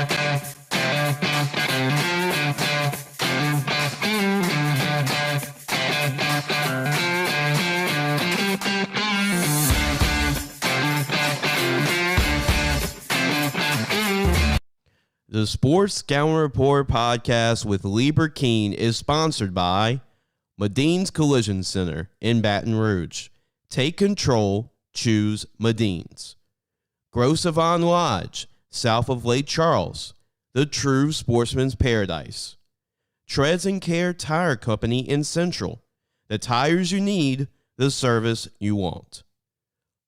The Sports Scouting Report podcast with Lee Burkeen is sponsored by Madine's Collision Center in Baton Rouge. Take control, choose Madine's. Gros Savon Lodge, south of Lake Charles, the true sportsman's paradise. Treads and Care Tire Company in Central, the tires you need, the service you want.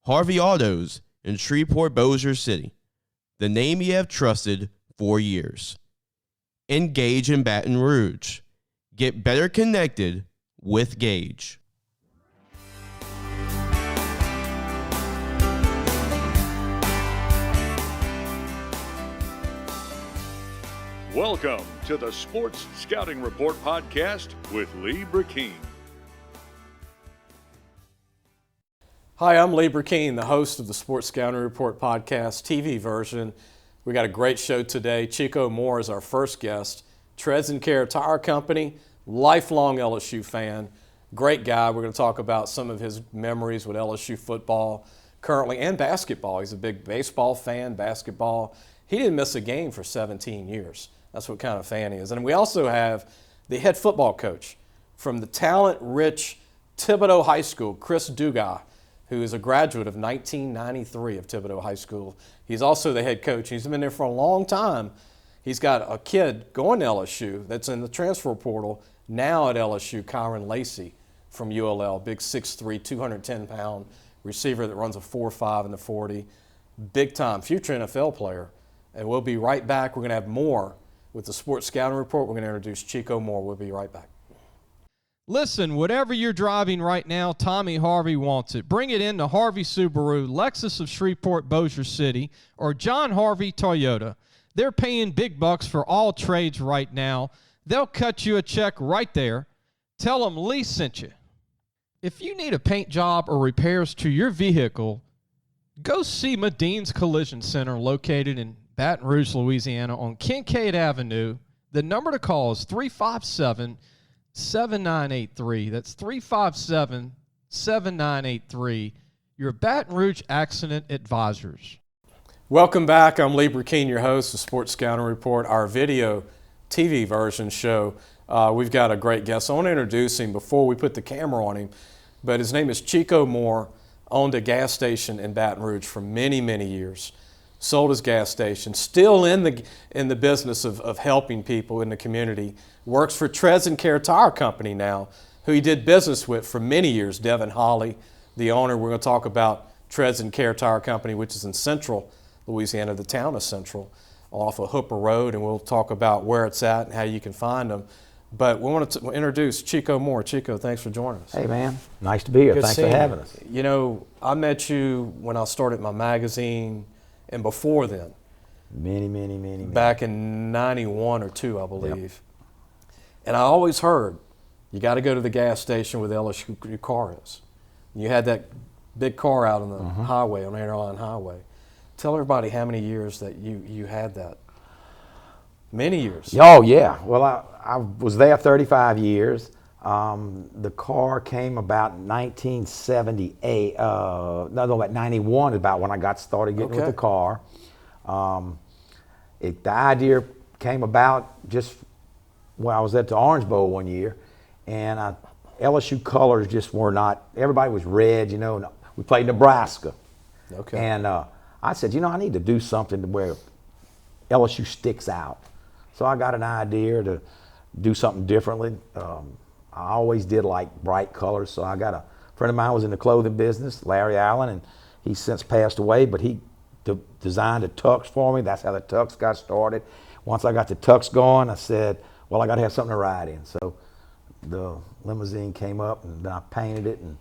Harvey Autos in Shreveport, Bossier City, the name you have trusted for years. Engage in Baton Rouge. Get better connected with Gage. Welcome to the Sports Scouting Report podcast with Lee Burkeen. Hi, I'm Lee Burkeen, the host of the Sports Scouting Report podcast TV version. We got a great show today. Chico Moore is our first guest. Treads and Care Tire Company, lifelong LSU fan, great guy. We're going to talk about some of his memories with LSU football currently and basketball. He's a big baseball fan, basketball. He didn't miss a game for 17 years. That's what kind of fan he is. And we also have the head football coach from the talent-rich Thibodaux High School, Chris Duga, who is a graduate of 1993 of Thibodaux High School. He's also the head coach. He's been there for a long time. He's got a kid going to LSU that's in the transfer portal now at LSU, Kyren Lacey from ULL, big 6'3", 210-pound receiver that runs a 4.5 in the 40. Big-time future NFL player. And we'll be right back. We're going to have more with the Sports Scouting Report. We're going to introduce Chico Moore. We'll be right back. Listen, whatever you're driving right now, Tommy Harvey wants it. Bring it in to Harvey Subaru, Lexus of Shreveport, Bossier City, or John Harvey Toyota. They're paying big bucks for all trades right now. They'll cut you a check right there. Tell them Lee sent you. If you need a paint job or repairs to your vehicle, go see Madine's Collision Center located in Baton Rouge, Louisiana on Kincaid Avenue. The number to call is 357-7983. That's 357-7983. Your Baton Rouge Accident Advisors. Welcome back. I'm Lee Burkeen, your host of Sports Scouting Report, our video TV version show. We've got a great guest. I want to introduce him before we put the camera on him, but his name is Chico Moore, owned a gas station in Baton Rouge for many, many years. Sold his gas station, still in the business of helping people in the community. Works for Treads and Care Tire Company now, who he did business with for many years. Devin Hawley, the owner. We're going to talk about Treads and Care Tire Company, which is in Central Louisiana, the town of Central, off of Hooper Road, and we'll talk about where it's at and how you can find them. But we want to introduce Chico Moore. Chico, thanks for joining us. Hey, man. Nice to be here. Thanks for having us. You know, I met you when I started my magazine, and before then. Many. Back in 91 or 2, I believe. Yep. And I always heard, you got to go to the gas station where the LSU your car is. You had that big car out on the highway, on the Airline Highway. Tell everybody how many years that you had that. Many years. Oh, yeah. Well, I was there 35 years. The car came about 1978. About 91 is about when I got started getting with the car. The idea came about just when I was at the Orange Bowl one year, and LSU colors just were not, everybody was red, you know, and we played Nebraska. Okay. And I said, you know, I need to do something to where LSU sticks out. So I got an idea to do something differently. I always did like bright colors, so I got a friend of mine was in the clothing business, Larry Allen, and he's since passed away, but he designed the tux for me. That's how the tux got started. Once I got the tux going, I said, well, I got to have something to ride in. So the limousine came up, and then I painted it, and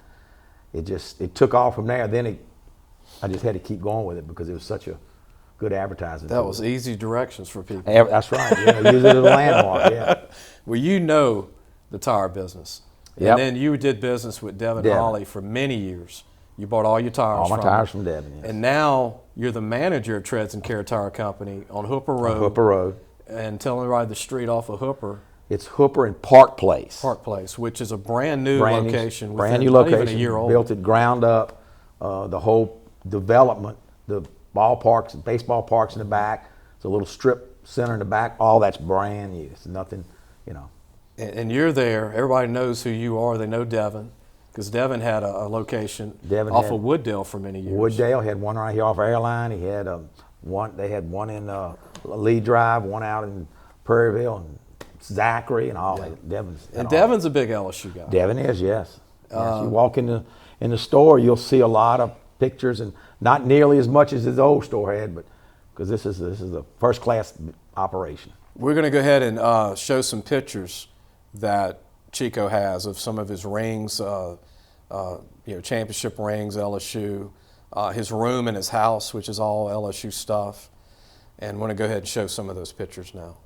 it took off from there. Then I just had to keep going with it because it was such a good advertising. That was easy directions for people. That's right. Yeah, use it as a landmark. Yeah. Well, you know the tire business. Yep. And then you did business with Devin Hawley for many years. You bought all your tires All my tires from Devin, yes. And now you're the manager of Treads and Care Tire Company on Hooper Road. On Hooper Road. And tell them to ride the street off of Hooper. It's Hooper and Park Place. Park Place, which is a brand new location. Brand new not location. Even a year old. Built it ground up. The whole development, the ballparks, baseball parks in the back. It's a little strip center in the back. All that's brand new. It's nothing, you know. And you're there. Everybody knows who you are. They know Devin, because Devin had a location off of Wooddale for many years. Wooddale had one right here off Airline. He had one. They had one in Lee Drive, one out in Prairieville, and Zachary, and all that. Devin's a big LSU guy. Devin is, yes. Yes. You walk in the store, you'll see a lot of pictures, and not nearly as much as his old store had, but because this is a first class operation. We're going to go ahead and show some pictures that Chico has of some of his rings, championship rings, LSU, his room in his house, which is all LSU stuff. And I want to go ahead and show some of those pictures now.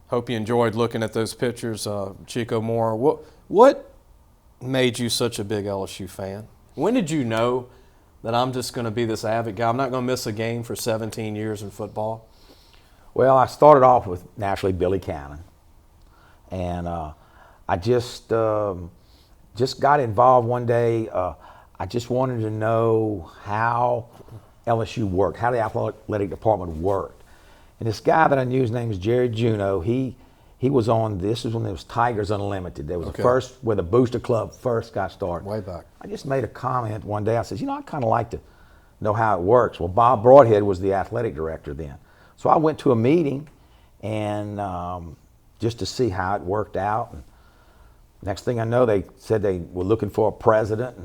Hope you enjoyed looking at those pictures, Chico Moore. What made you such a big LSU fan? When did you know that I'm just going to be this avid guy? I'm not going to miss a game for 17 years in football. Well, I started off with naturally Billy Cannon, and I just got involved one day. I just wanted to know how LSU worked, how the athletic department worked. And this guy that I knew, his name was Jerry Juneau, he was on, this was when there was Tigers Unlimited. There was the first, where the Booster Club first got started. Way back. I just made a comment one day. I said, I kind of like to know how it works. Well, Bob Broadhead was the athletic director then. So I went to a meeting and just to see how it worked out. And next thing I know, they said they were looking for a president.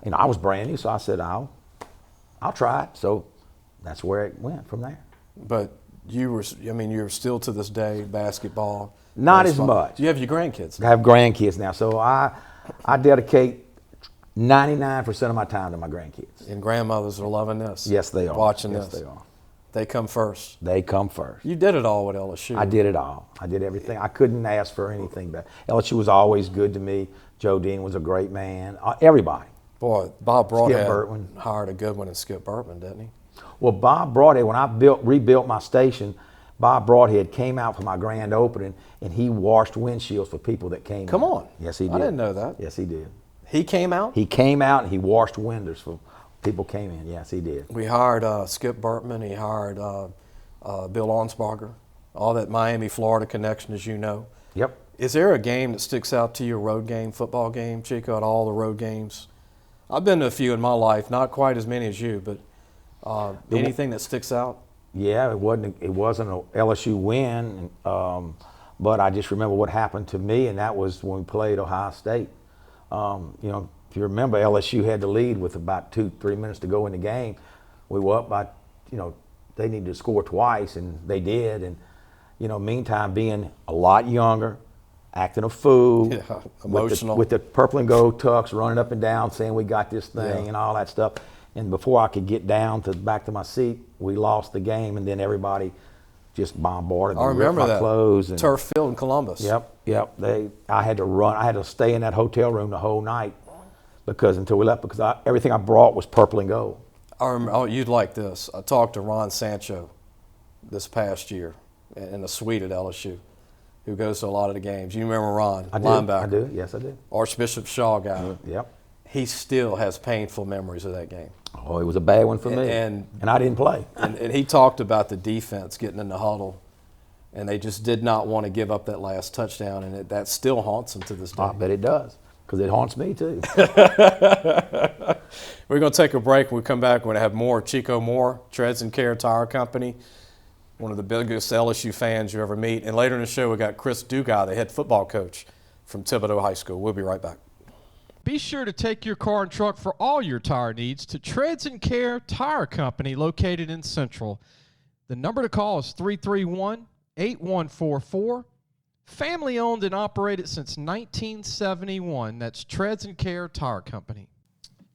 And I was brand new, so I said, I'll try it. So that's where it went from there. But you're still to this day basketball. Not as much. You have your grandkids now. I have grandkids now, so I dedicate 99% of my time to my grandkids. And grandmothers are loving this. Yes, they are. Watching this. Yes, they are. They come first. They come first. You did it all with LSU. I did it all. I did everything. I couldn't ask for anything better. LSU was always good to me. Joe Dean was a great man. Everybody. Boy, Bob Broadhead hired a good one in Skip Burtman, didn't he? Well, Bob Broadhead, when I rebuilt my station, Bob Broadhead came out for my grand opening, and he washed windshields for people that came in. Come on. Yes, he did. I didn't know that. Yes, he did. He came out? He came out, and he washed windows for people came in. Yes, he did. We hired Skip Burtman. He hired Bill Onsbarger. All that Miami, Florida connection, as you know. Yep. Is there a game that sticks out to you, a road game, football game, Chico, at all the road games? I've been to a few in my life, not quite as many as you, but anything that sticks out? Yeah, it wasn't a LSU win, but I just remember what happened to me, and that was when we played Ohio State. If you remember, LSU had the lead with about 2-3 minutes to go in the game. We were up by, they needed to score twice, and they did. And meantime, being a lot younger, acting a fool, emotional, with the purple and gold tux, running up and down, saying we got this thing and all that stuff. And before I could get down back to my seat, we lost the game, and then everybody just bombarded me. I remember that. Clothes and turf field in Columbus. Yep. I had to run. I had to stay in that hotel room the whole night until we left, because everything I brought was purple and gold. I remember, you'd like this. I talked to Ron Sancho this past year in the suite at LSU, who goes to a lot of the games. You remember Ron, linebacker? I do. Yes, I do. Archbishop Shaw guy. Yep. He still has painful memories of that game. Oh, it was a bad one for me. And I didn't play. and he talked about the defense getting in the huddle and they just did not want to give up that last touchdown, and that still haunts them to this day. I bet it does, because it haunts me too. We're going to take a break. When we come back, we're going to have more Chico Moore, Treads and Care Tire Company, one of the biggest LSU fans you ever meet. And later in the show, we got Chris Duga, the head football coach from Thibodaux High School. We'll be right back. Be sure to take your car and truck for all your tire needs to Treads and Care Tire Company located in Central. The number to call is 331-8144. Family owned and operated since 1971. That's Treads and Care Tire Company.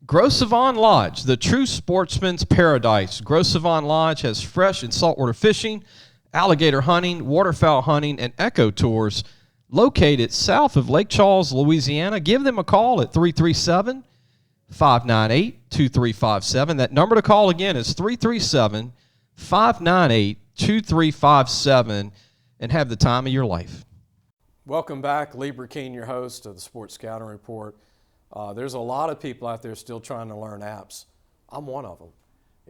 Gros Savon Lodge, the true sportsman's paradise. Gros Savon Lodge has fresh and saltwater fishing, alligator hunting, waterfowl hunting, and eco tours located south of Lake Charles, Louisiana. Give them a call at 337-598-2357. That number to call again is 337-598-2357, and have the time of your life. Welcome back. Lee Burkeen, your host of the Sports Scouting Report. There's a lot of people out there still trying to learn apps. I'm one of them.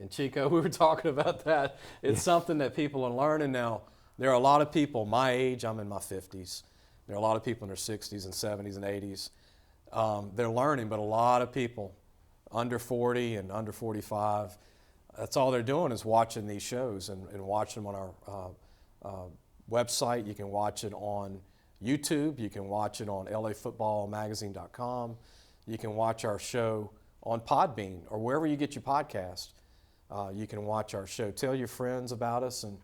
And Chico, we were talking about that. It's something that people are learning now. There are a lot of people my age. I'm in my 50s. There are a lot of people in their 60s and 70s and 80s. They're learning, but a lot of people under 40 and under 45, that's all they're doing is watching these shows and watching them on our website. You can watch it on YouTube. You can watch it on lafootballmagazine.com. You can watch our show on Podbean or wherever you get your podcast. You can watch our show. Tell your friends about us, and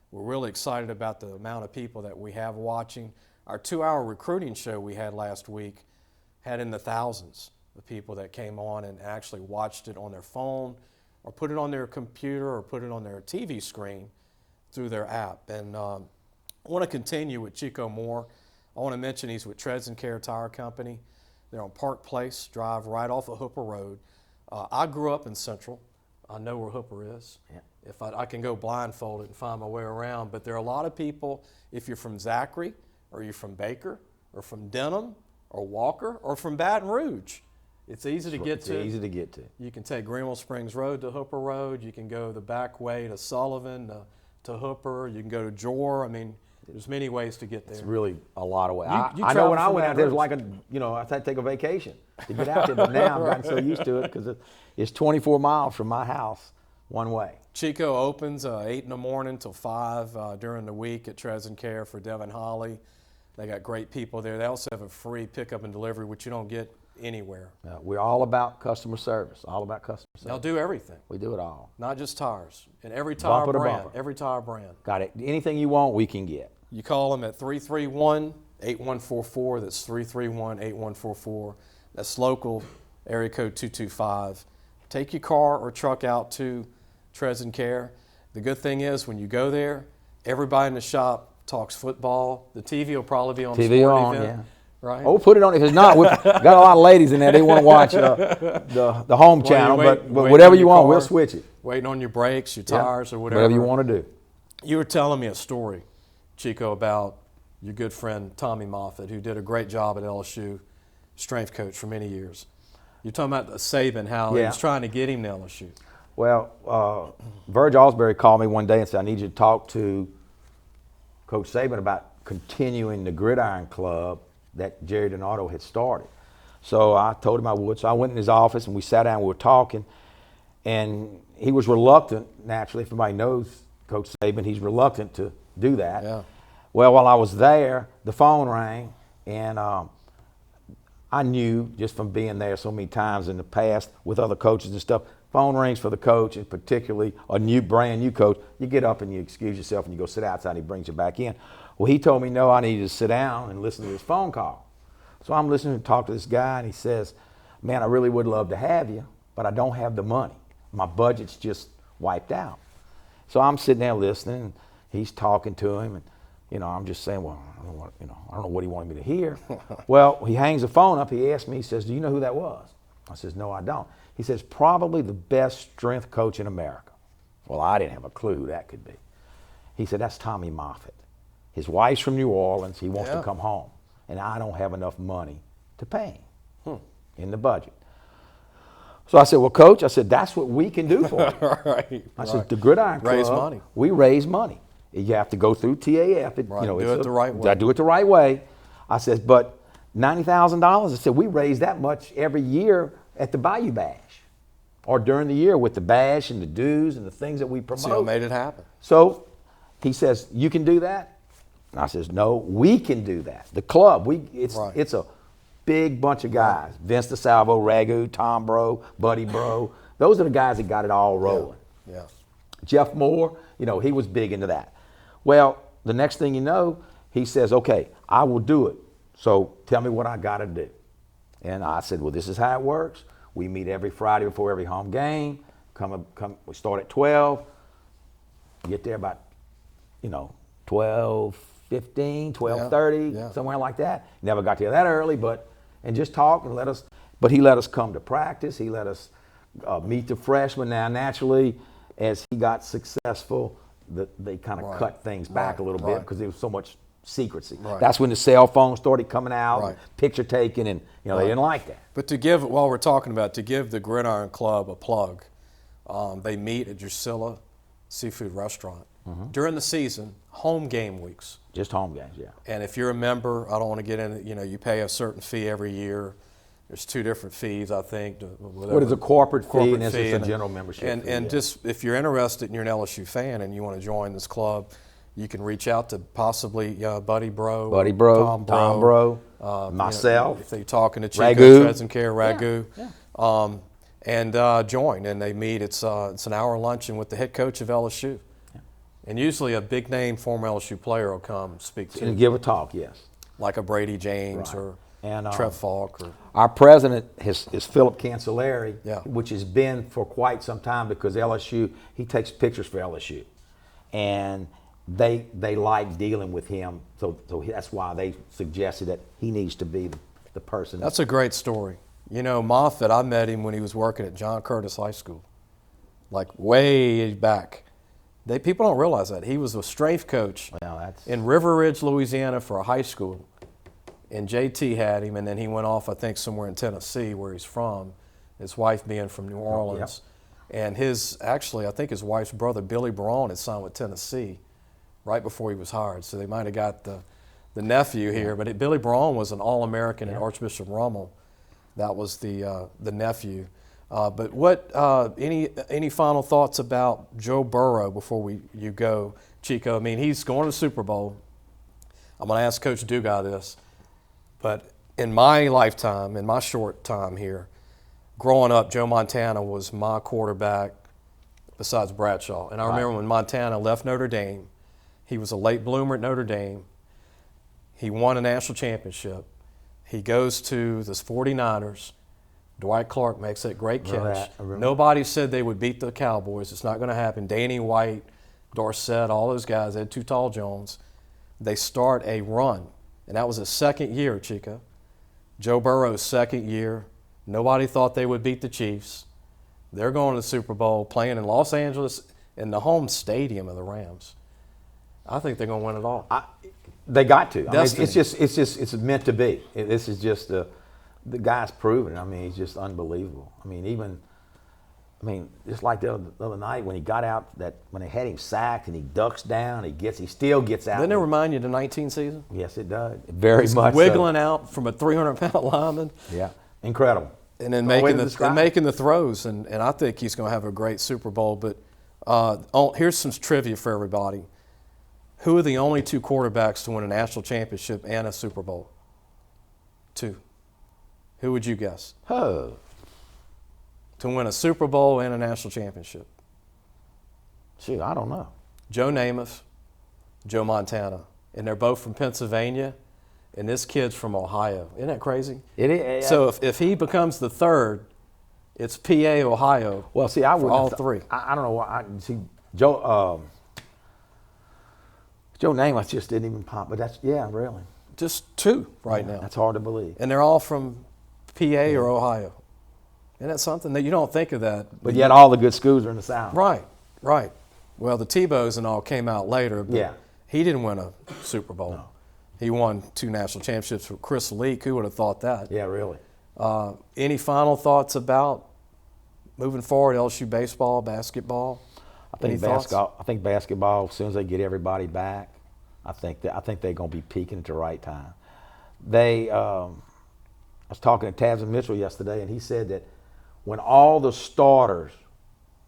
we're really excited about the amount of people that we have watching. Our 2-hour recruiting show we had last week had in the thousands of people that came on and actually watched it on their phone or put it on their computer or put it on their TV screen through their app. And I want to continue with Chico Moore. I want to mention he's with Treads and Care Tire Company. They're on Park Place Drive right off of Hooper Road. I grew up in Central. I know where Hooper is. Yeah. If I can go blindfolded and find my way around. But there are a lot of people, if you're from Zachary, or you're from Baker, or from Denham, or Walker, or from Baton Rouge, it's easy to get to. It's easy to get to. You can take Greenville Springs Road to Hooper Road. You can go the back way to Sullivan, to Hooper. You can go to Jor. I mean, there's many ways to get there. It's really a lot of ways. You I know when I went out there, it was Road. like I had to take a vacation to get out there. But now I've gotten so used to it because it's 24 miles from my house one way. Chico opens 8 in the morning till 5 during the week at Treads and Care for Devin Holly. They got great people there. They also have a free pickup and delivery, which you don't get anywhere. We're all about customer service. All about customer service. They'll do everything. We do it all. Not just tires. And every tire Bumper to brand. bumper. Every tire brand. Got it. Anything you want, we can get. You call them at 331-8144. That's 331-8144. That's local, area code 225. Take your car or truck out to Treads and Care. The good thing is when you go there, everybody in the shop talks football. The TV will probably be on the sporting event. Yeah. Right? Oh, put it on. If it's not, we've got a lot of ladies in there. They want to watch the home channel, but whatever you want, we'll switch it. Waiting on your brakes, your tires, or whatever. Whatever you want to do. You were telling me a story, Chico, about your good friend Tommy Moffitt, who did a great job at LSU, strength coach for many years. You're talking about Saban, how he was trying to get him to LSU. Well, Verge Alsbury called me one day and said, I need you to talk to Coach Saban about continuing the Gridiron Club that Jerry Donato had started. So I told him I would. So I went in his office and we sat down and we were talking. And he was reluctant, naturally. If anybody knows Coach Saban, he's reluctant to do that. Yeah. Well, while I was there, the phone rang. And I knew just from being there so many times in the past with other coaches and stuff, phone rings for the coach, and particularly a brand new coach, you get up and you excuse yourself and you go sit outside and he brings you back in. Well, he told me, no, I needed to sit down and listen to this phone call. So I'm listening to talk to this guy, and he says, man, I really would love to have you, but I don't have the money. My budget's just wiped out. So I'm sitting there listening, and he's talking to him, and I'm just saying, well, I don't know what he wanted me to hear. Well, he hangs the phone up. He asked me, he says, do you know who that was? I says, no, I don't. He says, probably the best strength coach in America. Well, I didn't have a clue who that could be. He said, that's Tommy Moffitt. His wife's from New Orleans. He wants to come home. And I don't have enough money to pay him in the budget. So I said, well, Coach, I said, that's what we can do for you. I said, the Gridiron Club, raise money. We raise money. You have to go through TAF. Right, do it the right way. I do it the right way. I says, but $90,000. I said, we raise that much every year at the Bayou Bash or during the year with the bash and the dues and the things that we promote. So you made it happen. So he says, you can do that? And I says, no, we can do that. The club, it's a big bunch of guys. Vince DeSalvo, Ragu, Tom Bro, Buddy Bro. Those are the guys that got it all rolling. Yeah. Jeff Moore, he was big into that. Well, the next thing you know, he says, okay, I will do it. So tell me what I got to do. And I said, well, this is how it works. We meet every Friday before every home game. We start at 12. Get there about, 12:15, 12:30, somewhere like that. Never got there that early, and just talk and he let us come to practice. He let us meet the freshmen. Now, naturally, as he got successful, they kind of cut things back a little bit because there was so much secrecy. Right. That's when the cell phone started coming out, and picture taking, and they didn't like that. But to give the Gridiron Club a plug, they meet at Drusilla Seafood Restaurant during the season, home game weeks. Just home games, yeah. And if you're a member, I don't want to get into, you pay a certain fee every year. There's 2 different fees, I think. What is a corporate fee and this is a general membership fee? And just if you're interested and you're an LSU fan and you want to join this club, you can reach out to possibly Buddy Bro, Tom Bro, myself. If they're talking to Chico, Ragu. Treads and Care, Ragu, and join. And they meet. It's an hour luncheon with the head coach of LSU. Yeah. And usually a big name former LSU player will come speak to you. And give a talk, yes. Like a Brady James or Trev Falk. Our president is Philip Cancelleri, Yeah. which has been for quite some time because LSU, he takes pictures for LSU. And they like dealing with him, so that's why they suggested that he needs to be the person. That's a great story. Moffitt, I met him when he was working at John Curtis High School, like way back. People don't realize that. He was a strength coach in River Ridge, Louisiana for a high school. And JT had him, and then he went off, I think, somewhere in Tennessee where he's from, his wife being from New Orleans. And I think his wife's brother, Billy Barone, had signed with Tennessee right before he was hired. So they might have got the nephew here. But Billy Barone was an All-American at Archbishop Rummel. That was the nephew. But what any final thoughts about Joe Burrow before you go, Chico? I mean, he's going to the Super Bowl. I'm going to ask Coach Duga this. But in my lifetime, in my short time here, growing up, Joe Montana was my quarterback besides Bradshaw. And I remember when Montana left Notre Dame, he was a late bloomer at Notre Dame. He won a national championship. He goes to the 49ers. Dwight Clark makes that great catch. Nobody said they would beat the Cowboys. It's not going to happen. Danny White, Dorsett, all those guys, Ed Too Tall Jones. They start a run. And that was his second year, Chico. Joe Burrow's second year. Nobody thought they would beat the Chiefs. They're going to the Super Bowl, playing in Los Angeles in the home stadium of the Rams. I think they're going to win it all. They got to. I mean, it's meant to be. This is just the guy's proven. I mean, he's just unbelievable. I mean, just like the other night when he got out, when they had him sacked and he ducks down, he still gets out. Doesn't it remind you of the 19 season? Yes, it does. Very much. Wiggling out from a 300-pound lineman. Yeah, incredible. And then making the throws, and I think he's going to have a great Super Bowl. But here's some trivia for everybody. Who are the only 2 quarterbacks to win a national championship and a Super Bowl? 2. Who would you guess? Oh. To win a Super Bowl and a national championship? Shoot, I don't know. Joe Namath, Joe Montana. And they're both from Pennsylvania, and this kid's from Ohio. Isn't that crazy? It is. So if he becomes the third, it's PA, Ohio. Well, see, I would all 3. I don't know why. See, Joe Namath just didn't even pop, but really. Just 2 right now. That's hard to believe. And they're all from PA or Ohio. Isn't that something that you don't think of that? But yet all the good schools are in the South. Right. Well, the Thibodaux and all came out later, but he didn't win a Super Bowl. No. He won 2 national championships with Chris Leak. Who would have thought that? Yeah, really. Any final thoughts about moving forward, LSU baseball, basketball? think thoughts? I think basketball. As soon as they get everybody back, I think they're going to be peaking at the right time. I was talking to Taz and Mitchell yesterday, and he said that when all the starters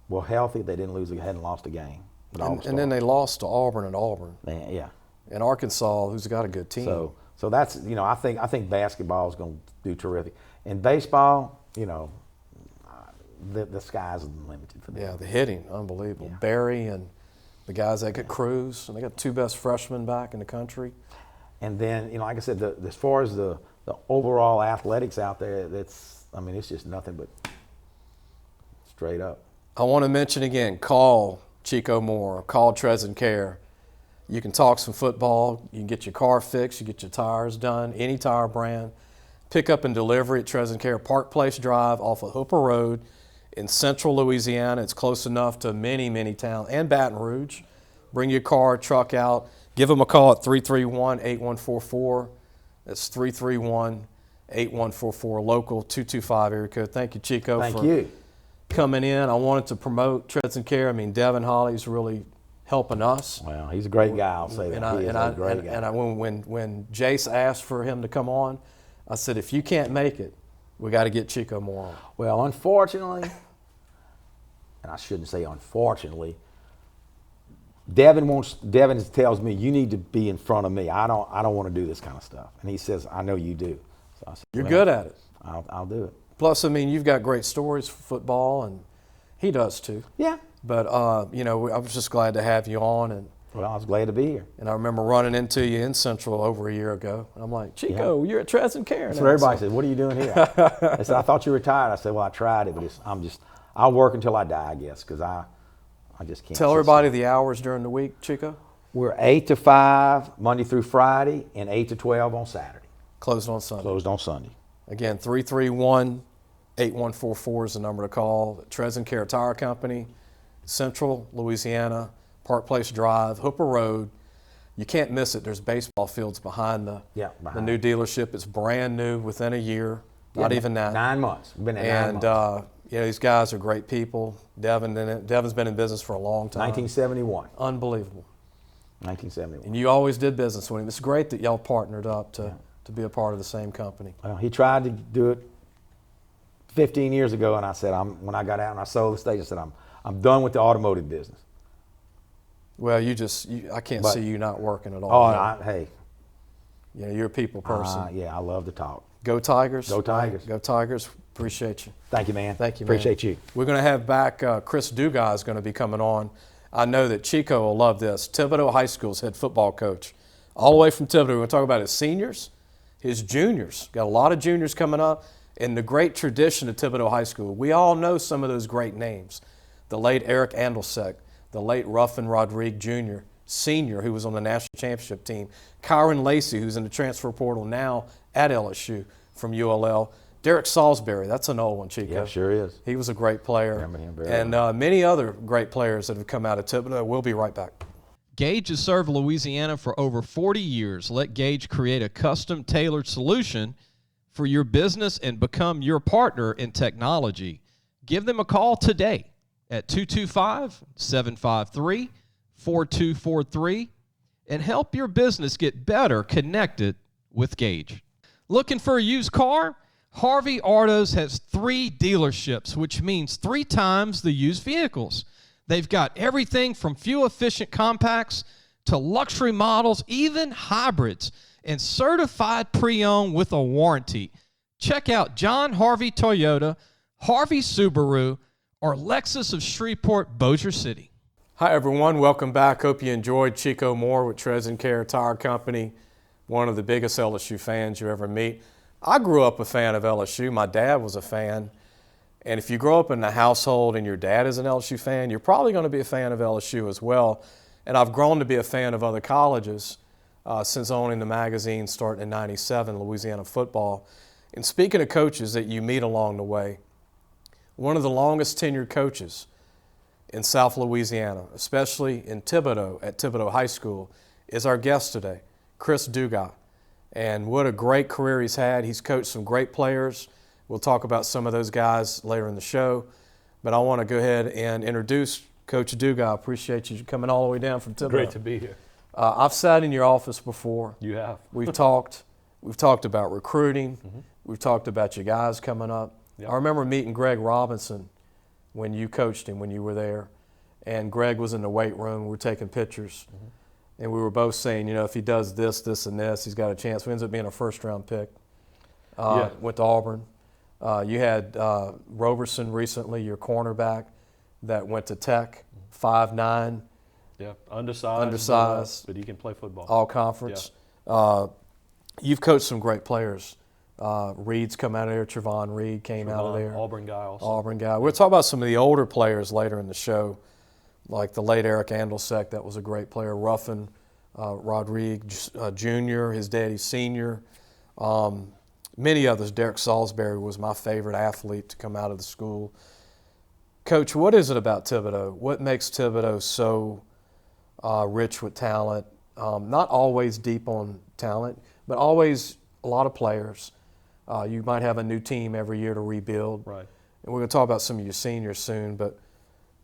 were healthy, they hadn't lost a game. And then they lost to Auburn at Auburn. Yeah. And Arkansas, who's got a good team. So that's, I think basketball is going to do terrific. In baseball, the sky's limited for them. Yeah, the hitting, unbelievable. Yeah. Barry and the guys that could Cruz, and they got 2 best freshmen back in the country. And then, like I said, as far as the overall athletics out there, it's just nothing but straight up. I want to mention again, call Chico Moore, call Trez & Care. You can talk some football, you can get your car fixed, you get your tires done, any tire brand. Pick up and delivery at Trez & Care, Park Place Drive off of Hooper Road in central Louisiana. It's close enough to many, many towns, and Baton Rouge. Bring your car, truck out. Give them a call at 331-8144. That's 331-8144, local 225 area code. Thank you, Chico, Thank you. coming in. I wanted to promote Trez & Care. Devin Holly's really helping us. Well, he's a great guy, I'll say that. He is a great guy. And when Jace asked for him to come on, I said, if you can't make it, we got to get Chico Moore on. Well, unfortunately, and I shouldn't say unfortunately, Devin tells me, you need to be in front of me. I don't want to do this kind of stuff. And he says, I know you do. So I said, You're good at it. I'll do it. Plus, you've got great stories for football, and he does too. Yeah. But, I was just glad to have you on. And Well, I was glad to be here. I remember running into you in Central over a year ago. And I'm like, Chico, you're at Trez & Care. That's what everybody said. What are you doing here? They said, I thought you retired. I said, well, I tried it, but I'll work until I die, I guess, because I just can't. Tell everybody the hours during the week, Chico. We're 8 to 5, Monday through Friday, and 8 to 12 on Saturday. Closed on Sunday. Closed on Sunday. Again, 331-8144 is the number to call. Trez & Care Tire Company, Central Louisiana, Park Place Drive, Hooper Road. You can't miss it. There's baseball fields behind the new dealership. It's brand new within a year, not even that. 9 months. Been there 9 months. These guys are great people. Devin's been in business for a long time. 1971. Unbelievable. 1971. And you always did business with him. It's great that y'all partnered up to be a part of the same company. Well, he tried to do it 15 years ago, and I said, when I got out and I sold the stage, I said, I'm done with the automotive business. Well, I can't see you not working at all. Oh, hey. You're a people person. Yeah, I love to talk. Go Tigers. Go Tigers. Go Tigers. Appreciate you. Thank you, man. Thank you, man. Appreciate you. We're going to have back Chris Dugas is going to be coming on. I know that Chico will love this. Thibodaux High School's head football coach. All the way from Thibodaux. We're going to talk about his seniors, his juniors. Got a lot of juniors coming up, and the great tradition of Thibodaux High School. We all know some of those great names. The late Eric Andelsek, the late Ruffin Rodriguez Jr., senior, who was on the national championship team. Kyren Lacey, who's in the transfer portal now at LSU from ULL. Derek Salisbury, that's an old one, Chico. Yeah, sure is. He was a great player. Remember him very and many other great players that have come out of Thibodaux. We'll be right back. Gage has served Louisiana for over 40 years. Let Gage create a custom tailored solution for your business and become your partner in technology. Give them a call today at 225-753-4243 and help your business get better connected with Gage. Looking for a used car? Harvey Autos has 3 dealerships, which means 3 times the used vehicles. They've got everything from fuel-efficient compacts to luxury models, even hybrids, and certified pre-owned with a warranty. Check out John Harvey Toyota, Harvey Subaru, or Lexus of Shreveport, Bossier City. Hi, everyone. Welcome back. Hope you enjoyed Chico Moore with Trez & Care Tire Company, one of the biggest LSU fans you ever meet. I grew up a fan of LSU. My dad was a fan. And if you grow up in a household and your dad is an LSU fan, you're probably going to be a fan of LSU as well. And I've grown to be a fan of other colleges since owning the magazine starting in '97, Louisiana Football. And speaking of coaches that you meet along the way, one of the longest tenured coaches in South Louisiana, especially in Thibodaux at Thibodaux High School, is our guest today, Chris Duga. And what a great career he's had. He's coached some great players. We'll talk about some of those guys later in the show. But I want to go ahead and introduce Coach Duga, I appreciate you coming all the way down from Thibodaux. Great to be here. I've sat in your office before. You have. We've talked about recruiting. We've talked about you guys coming up. Yep. I remember meeting Greg Robinson when you coached him when you were there, and Greg was in the weight room. We were taking pictures, and we were both saying, if he does this, this, and this, he's got a chance. We ends up being a first-round pick. Went to Auburn. You had Roberson recently, your cornerback, that went to Tech, 5'9". Yeah, undersized, but he can play football. All conference. You've coached some great players. Reed's come out of there. Trevon Reed came out of there. Auburn guy also. Auburn guy. We'll talk about some of the older players later in the show, like the late Eric Andelsek. That was a great player. Ruffin, Rodriguez Jr., his daddy Senior. Many others. Derek Salisbury was my favorite athlete to come out of the school. Coach, what is it about Thibodaux? What makes Thibodaux so rich with talent? Not always deep on talent, but always a lot of players. You might have a new team every year to rebuild. Right. And we're going to talk about some of your seniors soon, but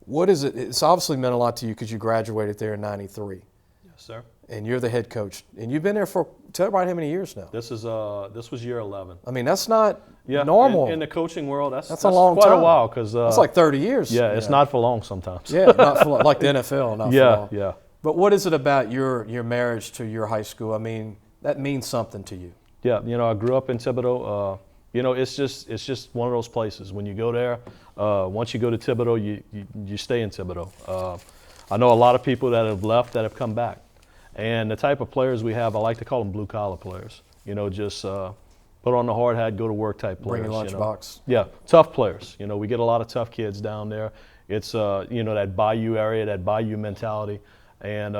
what is it? It's obviously meant a lot to you because you graduated there in '93. Yes, sir. And you're the head coach. And you've been there for, tell everybody how many years now? This was year 11. I mean, that's not normal. In the coaching world, that's a long quite time. a while. Cause, that's like 30 years. Yeah, it's not for long sometimes. Yeah, not for long, like the NFL, not for long. Yeah. But what is it about your marriage to your high school? I mean, that means something to you. Yeah, I grew up in Thibodaux. It's just one of those places. When you go there, once you go to Thibodaux, you stay in Thibodaux. I know a lot of people that have left that have come back. And the type of players we have, I like to call them blue-collar players. Just put on the hard hat, go to work type players. Bring your lunchbox. Yeah, tough players. We get a lot of tough kids down there. It's, that Bayou area, that Bayou mentality. And,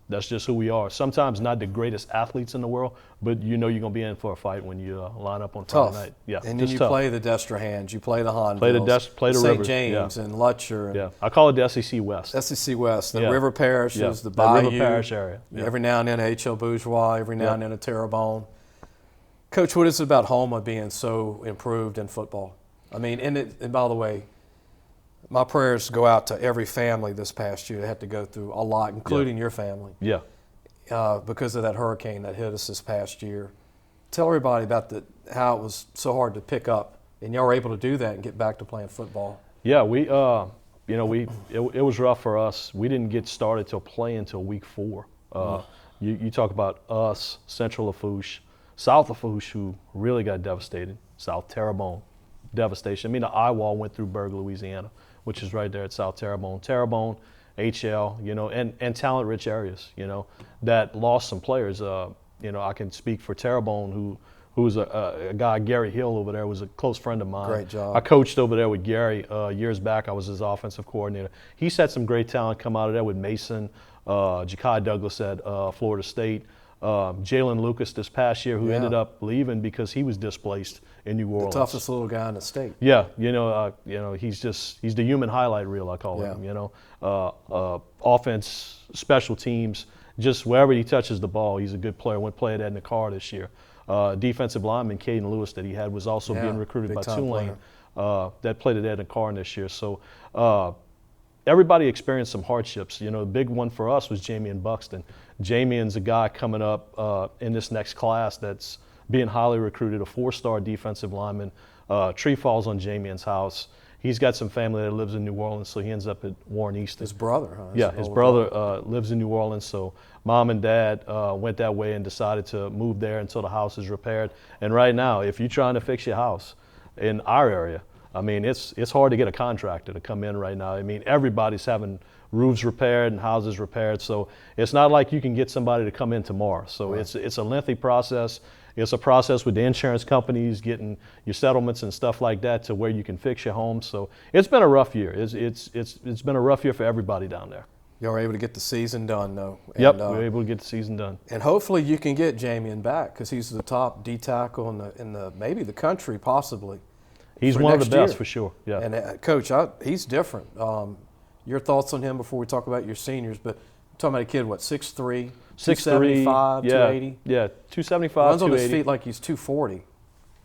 that's just who we are. Sometimes not the greatest athletes in the world, but you're going to be in for a fight when you line up on Friday night. Yeah, and then you play the Destrahans, you play the Honvilles, play the St. Rivers, James and Lutcher. Yeah, I call it the SEC West. SEC West, the River Parishes, the Bayou. Bayou. River Parish area. Yeah. Every now and then a H.L. Bourgeois, every now and then a Terrebonne. Coach, what is it about Houma being so improved in football? I mean, and by the way, my prayers go out to every family this past year that had to go through a lot, including your family. Yeah. Because of that hurricane that hit us this past year. Tell everybody about how it was so hard to pick up, and y'all were able to do that and get back to playing football. Yeah, it was rough for us. We didn't get started till week 4. You talk about us, Central Lafourche, South Lafourche, who really got devastated. South Terrebonne, devastation. I mean, the eye wall went through Berg, Louisiana, which is right there at South Terrebonne. Terrebonne, HL, and talent-rich areas, that lost some players. I can speak for Terrebonne, who's a guy, Gary Hill over there, was a close friend of mine. Great job. I coached over there with Gary years back. I was his offensive coordinator. He's had some great talent come out of there with Mason, Ja'Kai Douglas at Florida State, Jalen Lucas this past year, who ended up leaving because he was displaced in New Orleans. The toughest little guy in the state. Yeah, he's the human highlight reel, I call him. Offense, special teams, just wherever he touches the ball, he's a good player. Went played at Nicar this year. Defensive lineman Caden Lewis that he had was also being recruited by Tulane. That played at Nicar this year. So everybody experienced some hardships. The big one for us was Jamian Buxton. Jamian's a guy coming up in this next class that's being highly recruited, a 4-star defensive lineman. Tree falls on Jamian's house. He's got some family that lives in New Orleans, so he ends up at Warren Easton. His brother, huh? His brother lives in New Orleans, so mom and dad went that way and decided to move there until the house is repaired. And right now, if you're trying to fix your house in our area, I mean, it's hard to get a contractor to come in right now. I mean, everybody's having roofs repaired and houses repaired, so it's not like you can get somebody to come in tomorrow. So it's a lengthy process. It's a process with the insurance companies, getting your settlements and stuff like that to where you can fix your home. So it's been a rough year. It's been a rough year for everybody down there. You were able to get the season done, though. Yep, we were able to get the season done. And hopefully you can get Jamian back because he's the top D tackle in the maybe the country, possibly. He's one of the best for sure. Yeah. And Coach, he's different. Your thoughts on him before we talk about your seniors? But I'm talking about a kid, 6'3", 275, 280. Yeah, 275, Runs on 280. his feet like he's 240.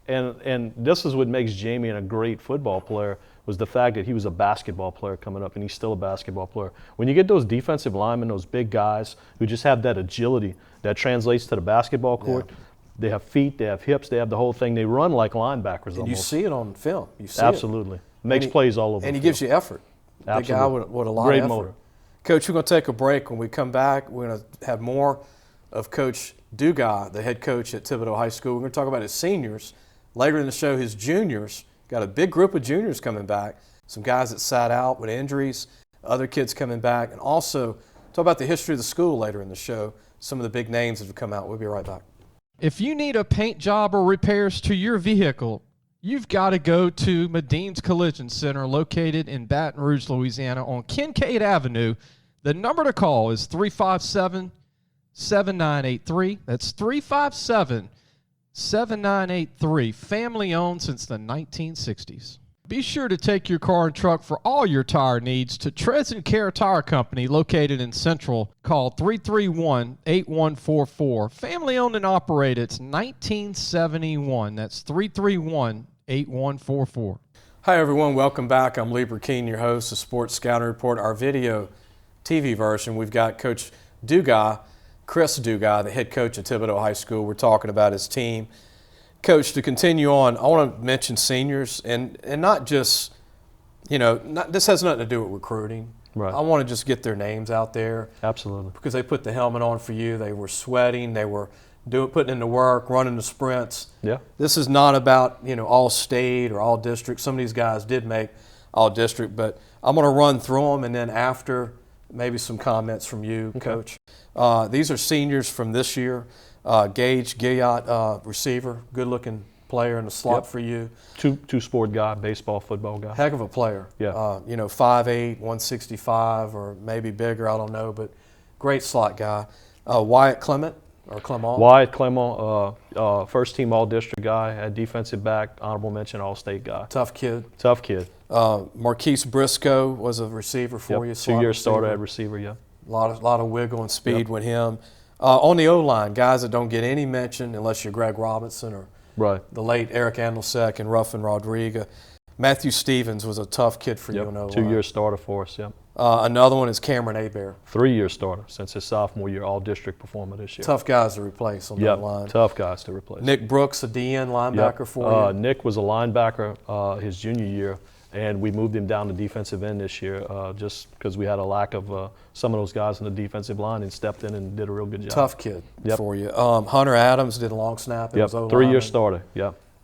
And this is what makes Jamian a great football player. was the fact that he was a basketball player coming up, and he's still a basketball player. When you get those defensive linemen, those big guys who just have that agility that translates to the basketball court, they have feet, they have hips, they have the whole thing. They run like linebackers almost. And you see it on film. You see Absolutely. it. Makes plays all over. And he the field. gives you effort. Absolutely. The guy with a lot Great of effort. motor. Coach, we're going to take a break. When we come back, we're going to have more of Coach Duga, the head coach at Thibodaux High School. We're going to talk about his seniors. Later in the show, his juniors. Got a big group of juniors coming back. Some guys that sat out with injuries, other kids coming back, and also talk about the history of the school later in the show. Some of the big names that have come out. We'll be right back. If you need a paint job or repairs to your vehicle, you've got to go to Madine's Collision Center located in Baton Rouge, Louisiana on Kincaid Avenue. The number to call is 357-7983. That's 357-7983. Family owned since the 1960s. Be sure to take your car and truck for all your tire needs to Treads & Care Tire Company located in Central. Call 331-8144. Family owned and operated. It's 1971. That's 331-8144. Hi, everyone. Welcome back. I'm Lieber Keene, your host of Sports Scouting Report, our video TV version. We've got Coach Duga, Chris Duga, the head coach at Thibodaux High School. We're talking about his team. Coach, to continue on, I want to mention seniors and not just, this has nothing to do with recruiting. Right. I want to just get their names out there. Absolutely. Because they put the helmet on for you. They were sweating. They were putting in the work, running the sprints. Yeah. This is not about, all state or all district. Some of these guys did make all district, but I'm going to run through them and then after maybe some comments from you, okay. Coach. These are seniors from this year. Gage Gilliott, receiver, good-looking player in the slot for you. Two-sport guy, baseball, football guy. Heck of a player. Yeah. 5'8", 165, or maybe bigger, I don't know, but great slot guy. Wyatt Clement, or Clement. Wyatt Clement, first-team all-district guy, at defensive back, honorable mention all-state guy. Tough kid. Tough kid. Marquise Briscoe was a receiver for you. 2-year starter at receiver, yeah. A lot of wiggle and speed with him. On the O-line, guys that don't get any mention unless you're Greg Robinson or the late Eric Andelsek and Ruffin Rodriguez. Matthew Stevens was a tough kid for you on O-line. 2-year starter for us, yep. Another one is Cameron Hebert. 3-year starter since his sophomore year, all-district performer this year. Tough guys to replace on the line. Tough guys to replace. Nick Brooks, a DN linebacker for you. Nick was a linebacker his junior year, and we moved him down to defensive end this year just because we had a lack of some of those guys on the defensive line and stepped in and did a real good job. Tough kid for you. Hunter Adams did a long snap. Yep, 3-year starter,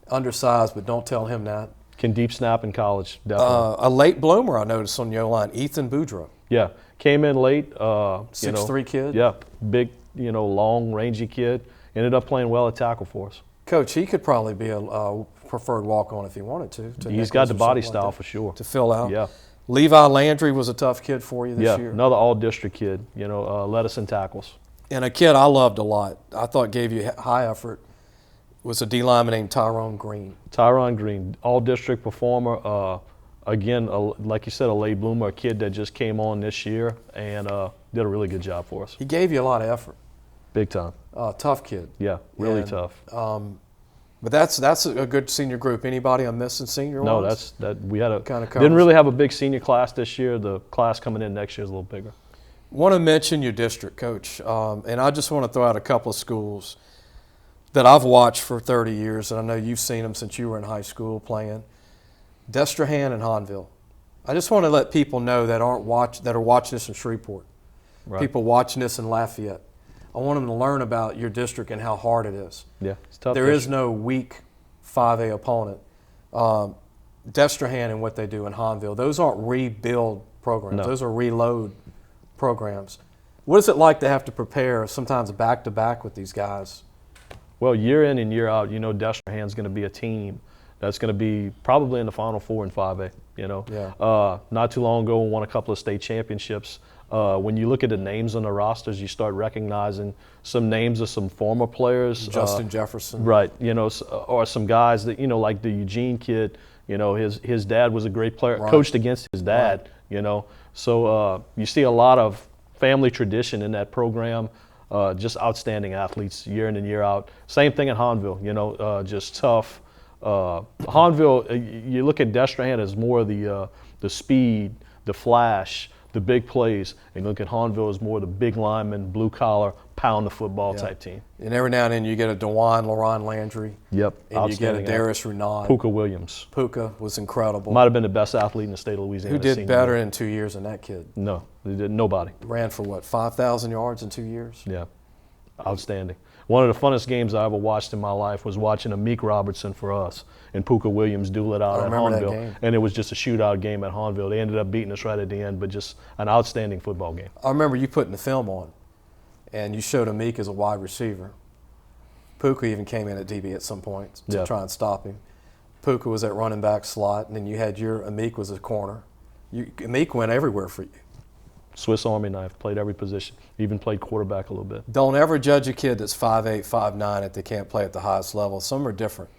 Undersized, but don't tell him that. Can deep snap in college, definitely. A late bloomer I noticed on the O-line, Ethan Boudreaux. Yeah, came in late. 6'3" kid. Yeah, big, long, rangy kid. Ended up playing well at tackle for us. Coach, he could probably be a preferred walk-on if he wanted to He's got the body style for sure. To fill out. Yeah. Levi Landry was a tough kid for you this year. Yeah, another all-district kid, led us in tackles. And a kid I loved a lot, I thought gave you high effort, was a D-lineman named Tyrone Green. Tyrone Green, all-district performer. Again, like you said, a late bloomer, a kid that just came on this year and did a really good job for us. He gave you a lot of effort. Big time. Tough kid. Yeah, really tough. But that's a good senior group. Anybody I'm missing senior-wise? No, we had kind of didn't really have a big senior class this year. The class coming in next year is a little bigger. Want to mention your district, Coach, and I just want to throw out a couple of schools that I've watched for 30 years, and I know you've seen them since you were in high school playing. Destrehan and Hahnville. I just want to let people know that are watching this in Shreveport. Right. People watching this in Lafayette. I want them to learn about your district and how hard it is. Yeah, it's tough. There is no weak 5A opponent. Destrehan and what they do in Hahnville, those aren't rebuild programs. No. Those are reload programs. What is it like to have to prepare sometimes back-to-back with these guys? Well, year in and year out, Destrehan's going to be a team that's going to be probably in the Final Four in 5A. Not too long ago, we won a couple of state championships. When you look at the names on the rosters, you start recognizing some names of some former players. Justin Jefferson. Right, or some guys that, like the Eugene kid, his dad was a great player, coached against his dad, So you see a lot of family tradition in that program, just outstanding athletes year in and year out. Same thing at Hahnville, just tough, Hahnville, you look at Destrehan as more the speed, the flash, the big plays, and you look at Hahnville as more the big lineman, blue collar, pound the football type team. And every now and then you get a DeJuan LaRon Landry. Yep. And you get a Darius Renaud. Puka Williams. Puka was incredible. Might have been the best athlete in the state of Louisiana. Who did better in 2 years than that kid? No, they did nobody. Ran for what, 5,000 yards in 2 years? Yeah, outstanding. One of the funnest games I ever watched in my life was watching Amik Robertson for us and Puka Williams duel it out at Hahnville. And it was just a shootout game at Hahnville. They ended up beating us right at the end, but just an outstanding football game. I remember you putting the film on, and you showed Amik as a wide receiver. Puka even came in at DB at some point to try and stop him. Puka was at running back slot, and then you had Amik was a corner. Amik went everywhere for you. Swiss Army knife, played every position, even played quarterback a little bit. Don't ever judge a kid that's 5'8", 5'9" if they can't play at the highest level. Some are different.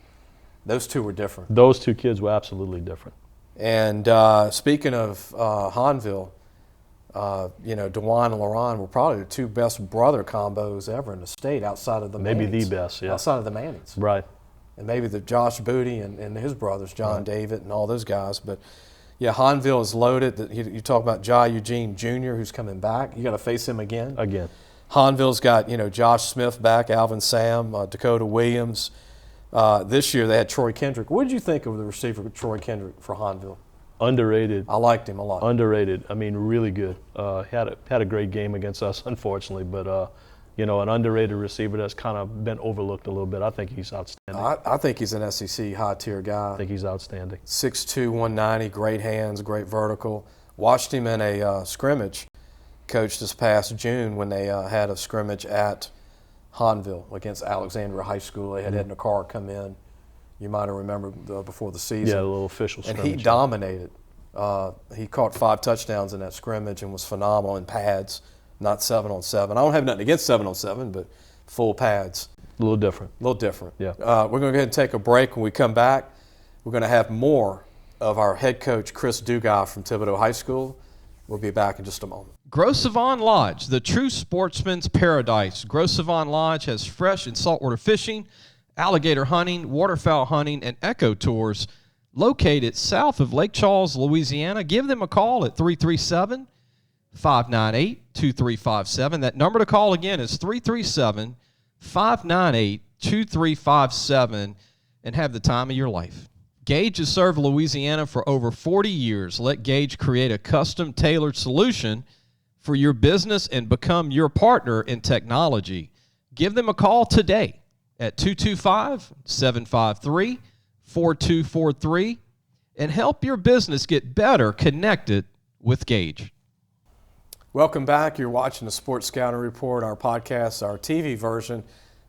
Those two were different. Those two kids were absolutely different. And speaking of Hahnville, DeJuan and LaRon were probably the two best brother combos ever in the state outside of the Maybe Mannings. the best, yeah. Outside of the Mannings. Right. And maybe the Josh Booty and his brothers, John David and all those guys. But, yeah, Hahnville is loaded. You talk about Jai Eugene Jr., who's coming back. You got to face him again. Again. Hahnville's got, Josh Smith back, Alvin Sam, Dakota Williams. This year they had Troy Kendrick. What did you think of the receiver Troy Kendrick for Hahnville? Underrated. I liked him a lot. Underrated. I mean, really good. Had a great game against us, unfortunately, but an underrated receiver that's kind of been overlooked a little bit. I think he's outstanding. I think he's an SEC high-tier guy. I think he's outstanding. 6'2", 190, great hands, great vertical. Watched him in a scrimmage, coach, this past June when they had a scrimmage at Hahnville against Alexandria High School. They had Edna Carr come in. You might have remembered before the season. Yeah, a little official scrimmage. And he dominated. He caught 5 touchdowns in that scrimmage and was phenomenal in pads, not 7-on-7. I don't have nothing against 7-on-7, but full pads. A little different. A little different. Yeah. We're going to go ahead and take a break. When we come back, we're going to have more of our head coach, Chris Dugas from Thibodaux High School. We'll be back in just a moment. Gros Savon Lodge, the true sportsman's paradise. Gros Savon Lodge has fresh and saltwater fishing, alligator hunting, waterfowl hunting, and eco tours located south of Lake Charles, Louisiana. Give them a call at 337-598-2357. That number to call again is 337-598-2357, and have the time of your life. Gage has served Louisiana for over 40 years. Let Gage create a custom tailored solution for your business and become your partner in technology. Give them a call today at 225-753-4243 and help your business get better connected with Gage. Welcome back. You're watching the Sports Scouting Report, our podcast, our TV version.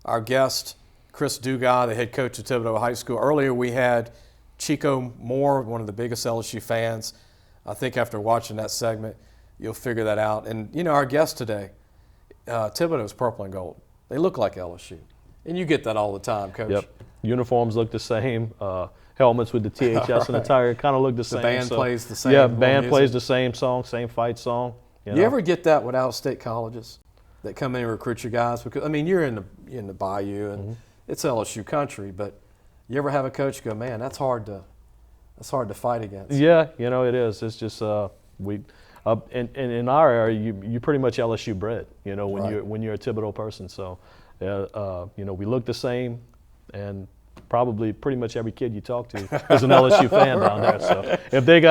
Our guest, Chris Dugas, the head coach of Thibodaux High School. Earlier we had Chico Moore, one of the biggest LSU fans. I think after watching that segment, you'll figure that out. And, our guest today, Thibodaux's purple and gold. They look like LSU. And you get that all the time, Coach. Yep. Uniforms look the same. Helmets with the THS and the tiger kind of look the same. The band plays the same. Yeah, band plays the same song, same fight song. You ever get that with out-of-state colleges that come in and recruit you guys? Because, you're in the bayou, and it's LSU country, but you ever have a coach go, man, that's hard to fight against? Yeah, it is. It's just in our area, you pretty much LSU bred. When you're a Thibodaux person. So, we look the same, and probably pretty much every kid you talk to is an LSU fan down there. So if they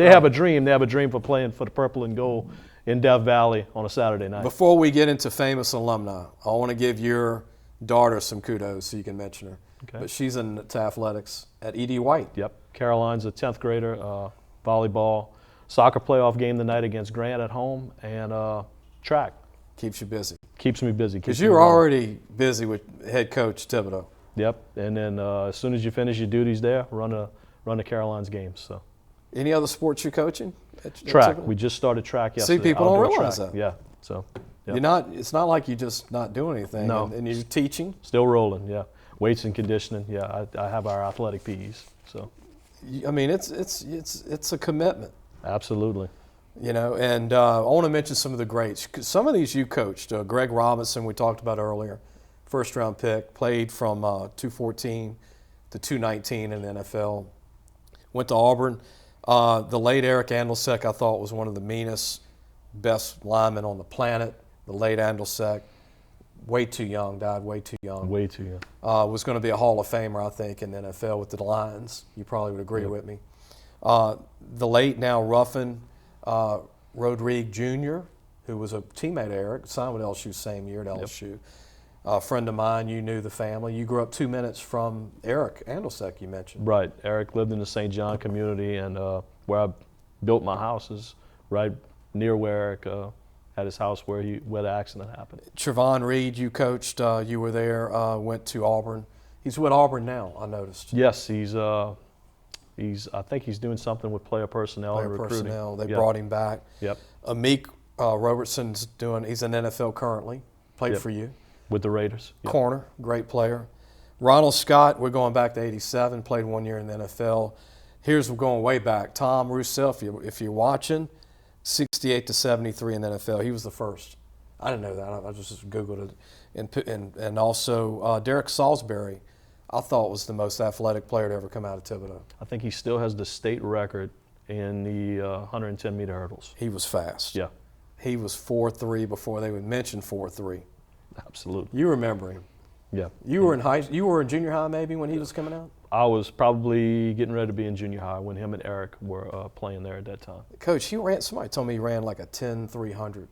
have a dream, they have a dream for playing for the purple and gold in Death Valley on a Saturday night. Before we get into famous alumni, I want to give your daughter some kudos so you can mention her. Okay. But she's into athletics at E.D. White. Yep. Caroline's a 10th grader, volleyball, soccer playoff game tonight against Grant at home, and track. Keeps you busy. Keeps me busy. Because you were already busy with head coach Thibodaux. Yep. And then as soon as you finish your duties there, run the Caroline's games. So. Any other sports you're coaching? Track. We just started track yesterday. See, people don't realize that. Yeah. So. Yep. It's not like you're just not doing anything. No. And you're teaching. Still rolling. Yeah. Weights and conditioning. Yeah. I have our athletic PEs. So. It's a commitment. Absolutely. And I want to mention some of the greats. Some of these you coached. Greg Robinson, we talked about earlier, first-round pick, played from 214 to 219 in the NFL. Went to Auburn. The late Eric Andelsek, I thought, was one of the meanest, best linemen on the planet. The late Andelsek, way too young, died way too young. Way too young. Was going to be a Hall of Famer, I think, in the NFL with the Lions. You probably would agree with me. The late, now Ruffin, Rodrigue Jr., who was a teammate of Eric, signed with LSU same year at LSU. A friend of mine, you knew the family. You grew up 2 minutes from Eric Andelsek, you mentioned. Right. Eric lived in the St. John community, and where I built my house is right near where Eric had his house where the accident happened. Trevon Reed, you coached. You were there. Went to Auburn. He's with Auburn now, I noticed. Yes, I think he's doing something with player personnel and recruiting. They brought him back. Yep. Amik Robertson's he's in NFL currently. Played for you. With the Raiders. Yep. Corner, great player. Ronald Scott, we're going back to '87, played 1 year in the NFL. Here's going way back. Tom Roussel, if you're watching, 68 to 73 in the NFL. He was the first. I didn't know that. I just Googled it. And also Derek Salisbury, I thought was the most athletic player to ever come out of Thibodaux. I think he still has the state record in the 110-meter hurdles. He was fast. Yeah. He was 4.3 before they would mention 4.3. Absolutely. You remember him. Yeah. You were in junior high maybe when he was coming out? I was probably getting ready to be in junior high when him and Eric were playing there at that time. Coach, somebody told me he ran like a 10.300.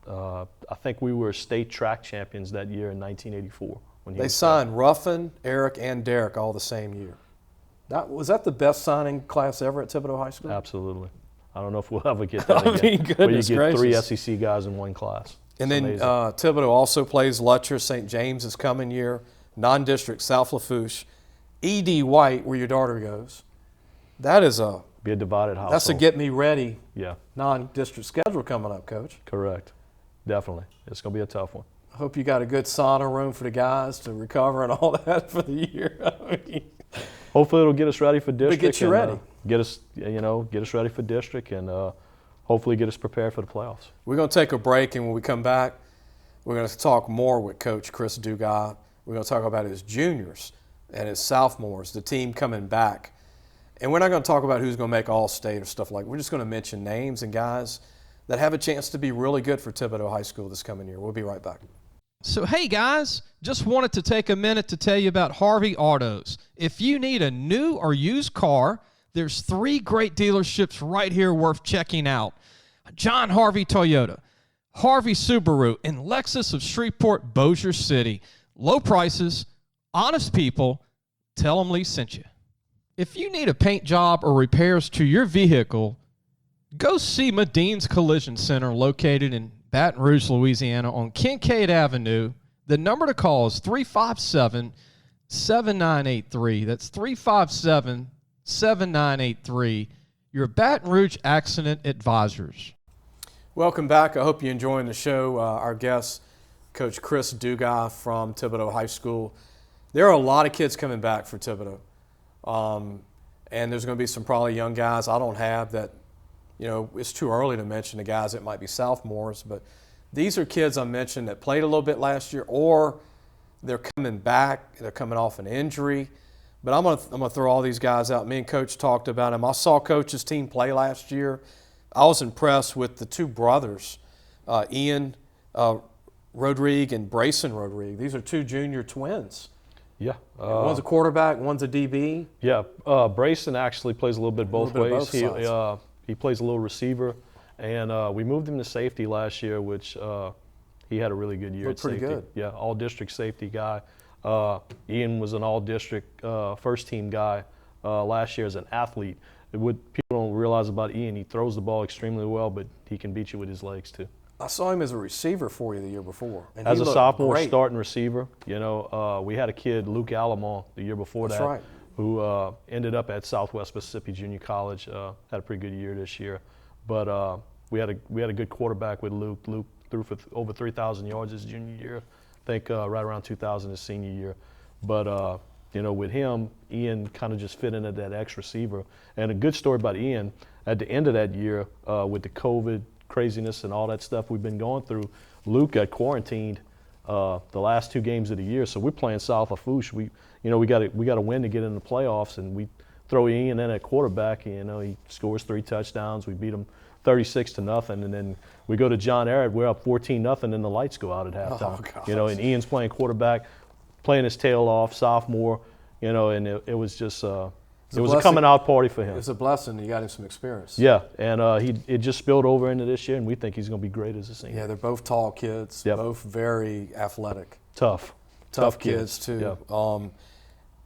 I think we were state track champions that year in 1984. They signed Ruffin, Eric, and Derek all the same year. Was that the best signing class ever at Thibodaux High School? Absolutely. I don't know if we'll ever get that again. mean, where you goodness get three gracious. SEC guys in one class. And It's then amazing. Thibodaux also plays Lutcher, St. James is coming year, non-district South Lafourche, E.D. White, where your daughter goes. That is Be a divided household. that's a get me ready Yeah, non-district schedule coming up, Coach. correct. Definitely. It's going to be a tough one. I hope you got a good sauna room for the guys to recover and all that for the year. I mean, Hopefully it'll get us ready for district. get you ready. Get us ready for district and hopefully get us prepared for the playoffs. we're going to take a break, and when we come back, we're going to talk more with Coach Chris Dugas. We're going to talk about his juniors and his sophomores, the team coming back. And we're not going to talk about who's going to make All-State or stuff like that. We're just going to mention names and guys that have a chance to be really good for Thibodaux High School this coming year. We'll be right back. So, hey guys, just wanted to take a minute to tell you about Harvey Autos. If you need a new or used car, there's 3 great dealerships right here worth checking out. John Harvey Toyota, Harvey Subaru, and Lexus of Shreveport, Bossier City. Low prices, honest people. Tell them Lee sent you. If you need a paint job or repairs to your vehicle, go see Madine's Collision Center located in Baton Rouge, Louisiana on Kincaid Avenue. The number to call is 357-7983. That's 357-7983. Your Baton Rouge Accident Advisors. Welcome back. I hope you're enjoying the show. Our guest, Coach Chris Dugas from Thibodaux High School. There are a lot of kids coming back for Thibodaux. And there's going to be some probably young guys I don't have that, it's too early to mention the guys that might be sophomores, but these are kids I mentioned that played a little bit last year, or they're coming back, they're coming off an injury. But I'm gonna throw all these guys out. Me and Coach talked about them. I saw Coach's team play last year. I was impressed with the 2 brothers, Ian Rodrigue and Brayson Rodrigue. These are 2 junior twins. Yeah. One's a quarterback, one's a DB. Yeah. Brayson actually plays a little bit both ways. Both sides. He plays a little receiver, and we moved him to safety last year, which he had a really good year Looked at safety. pretty good. Yeah, all-district safety guy. Ian was an all-district first-team guy last year as an athlete. What people don't realize about Ian, he throws the ball extremely well, but he can beat you with his legs too. I saw him as a receiver for you the year before. And As he a looked sophomore great. starting receiver, we had a kid, Luke Alamont, the year before That's that, right. who ended up at Southwest Mississippi Junior College. Had a pretty good year this year, but we had a good quarterback with Luke. Luke threw for over 3,000 yards his junior year. I think right around 2,000 his senior year. But with him, Ian kind of just fit into that X receiver. And a good story about Ian, at the end of that year, with the COVID craziness and all that stuff we've been going through, Luke got quarantined the last 2 games of the year. So we're playing South Lafourche. We got to win to get in the playoffs, and we throw Ian in at quarterback. And, he scores 3 touchdowns. We beat him 36-0, and then we go to John Ehret. We're up 14-0, and the lights go out at halftime. And Ian's playing quarterback, playing his tail off, sophomore. And it was just it was a coming out party for him. It's a blessing. You got him some experience. Yeah, and it just spilled over into this year, and we think he's going to be great as a senior. Yeah, they're both tall kids, both very athletic. Tough kids too. Yeah.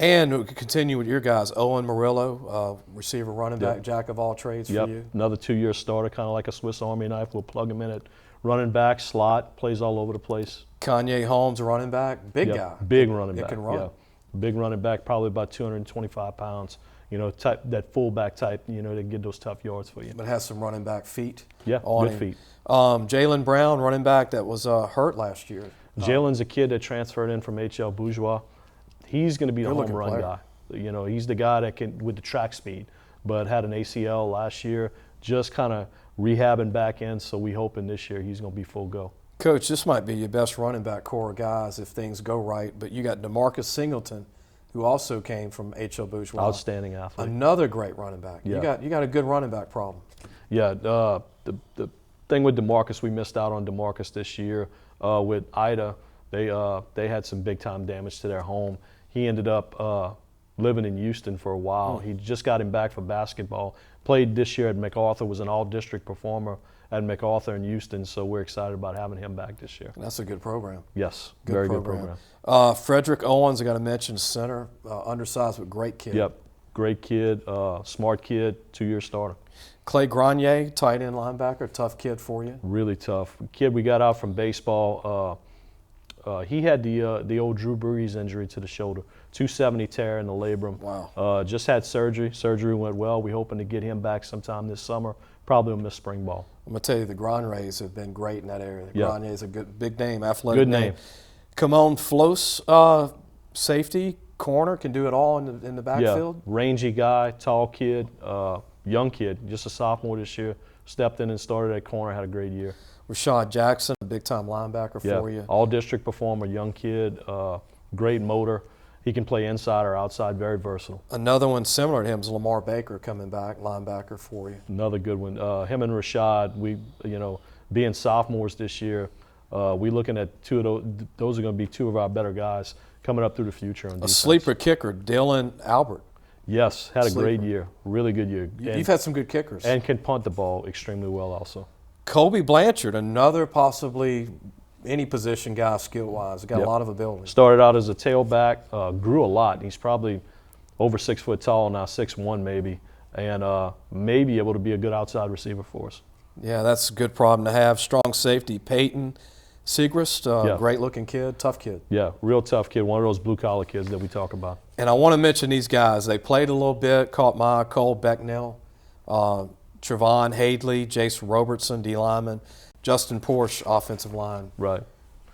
And we could continue with your guys. Owen Murillo, receiver, running back, jack of all trades for you. Another 2-year starter, kind of like a Swiss Army knife. We'll plug him in at running back, slot, plays all over the place. Kanye Holmes, a running back, big guy. Big running back. It can run. Yeah. Big running back, probably about 225 pounds. Type that fullback type, to get those tough yards for you. But has some running back feet. Yeah, on good him. feet. Jalen Brown, running back that was hurt last year. Jalen's a kid that transferred in from HL Bourgeois. He's going to be the home run guy. He's the guy that can with the track speed, but had an ACL last year, just kind of rehabbing back in. So we hoping this year he's going to be full go. Coach, this might be your best running back core of guys if things go right. But you got DeMarcus Singleton, who also came from HL Bourgeois. Outstanding athlete. Another great running back. Yeah. You got a good running back problem. Yeah, the thing with DeMarcus, we missed out on DeMarcus this year with Ida. They had some big time damage to their home. He ended up living in Houston for a while. He just got him back for basketball. Played this year at MacArthur, was an all-district performer at MacArthur in Houston, so we're excited about having him back this year. That's a good program. Yes, Good program. Frederick Owens, I got to mention, center, undersized but great kid. Yep, great kid, smart kid, 2-year starter. Clay Grenier, tight end linebacker, tough kid for you. Really tough. Kid we got out from baseball. He had the old Drew Brees injury to the shoulder, 270 tear in the labrum. Wow. Just had surgery. Surgery went well. We're hoping to get him back sometime this summer. Probably will miss spring ball. I'm going to tell you, the Greniers have been great in that area. The Grenier is a good, big name, athletic Good name. Camon Flos, safety, corner, can do it all in the backfield. Yeah, rangy guy, tall kid, young kid, just a sophomore this year. Stepped in and started at corner, had a great year. Rashad Jackson, a big-time linebacker for you. All-district performer, young kid, great motor. He can play inside or outside, very versatile. Another one similar to him is Lamar Baker coming back, linebacker for you. Another good one. Him and Rashad, being sophomores this year, we looking at 2 of those. Those are going to be 2 of our better guys coming up through the future. On defense. Sleeper kicker, Dylan Albert. Yes, had a great year, really good year. You've had some good kickers. And can punt the ball extremely well also. Colby Blanchard, another possibly any position guy skill-wise. Got a lot of ability. Started out as a tailback, grew a lot. He's probably over 6 foot tall now, 6'1" maybe, and may be able to be a good outside receiver for us. Yeah, that's a good problem to have. Strong safety, Peyton Segrist, great-looking kid, tough kid. Yeah, real tough kid, one of those blue-collar kids that we talk about. And I want to mention these guys. They played a little bit, caught my eye, Cole Becknell, Trevon Hadley, Jace Robertson, D lineman, Justin Porsche, offensive line. Right.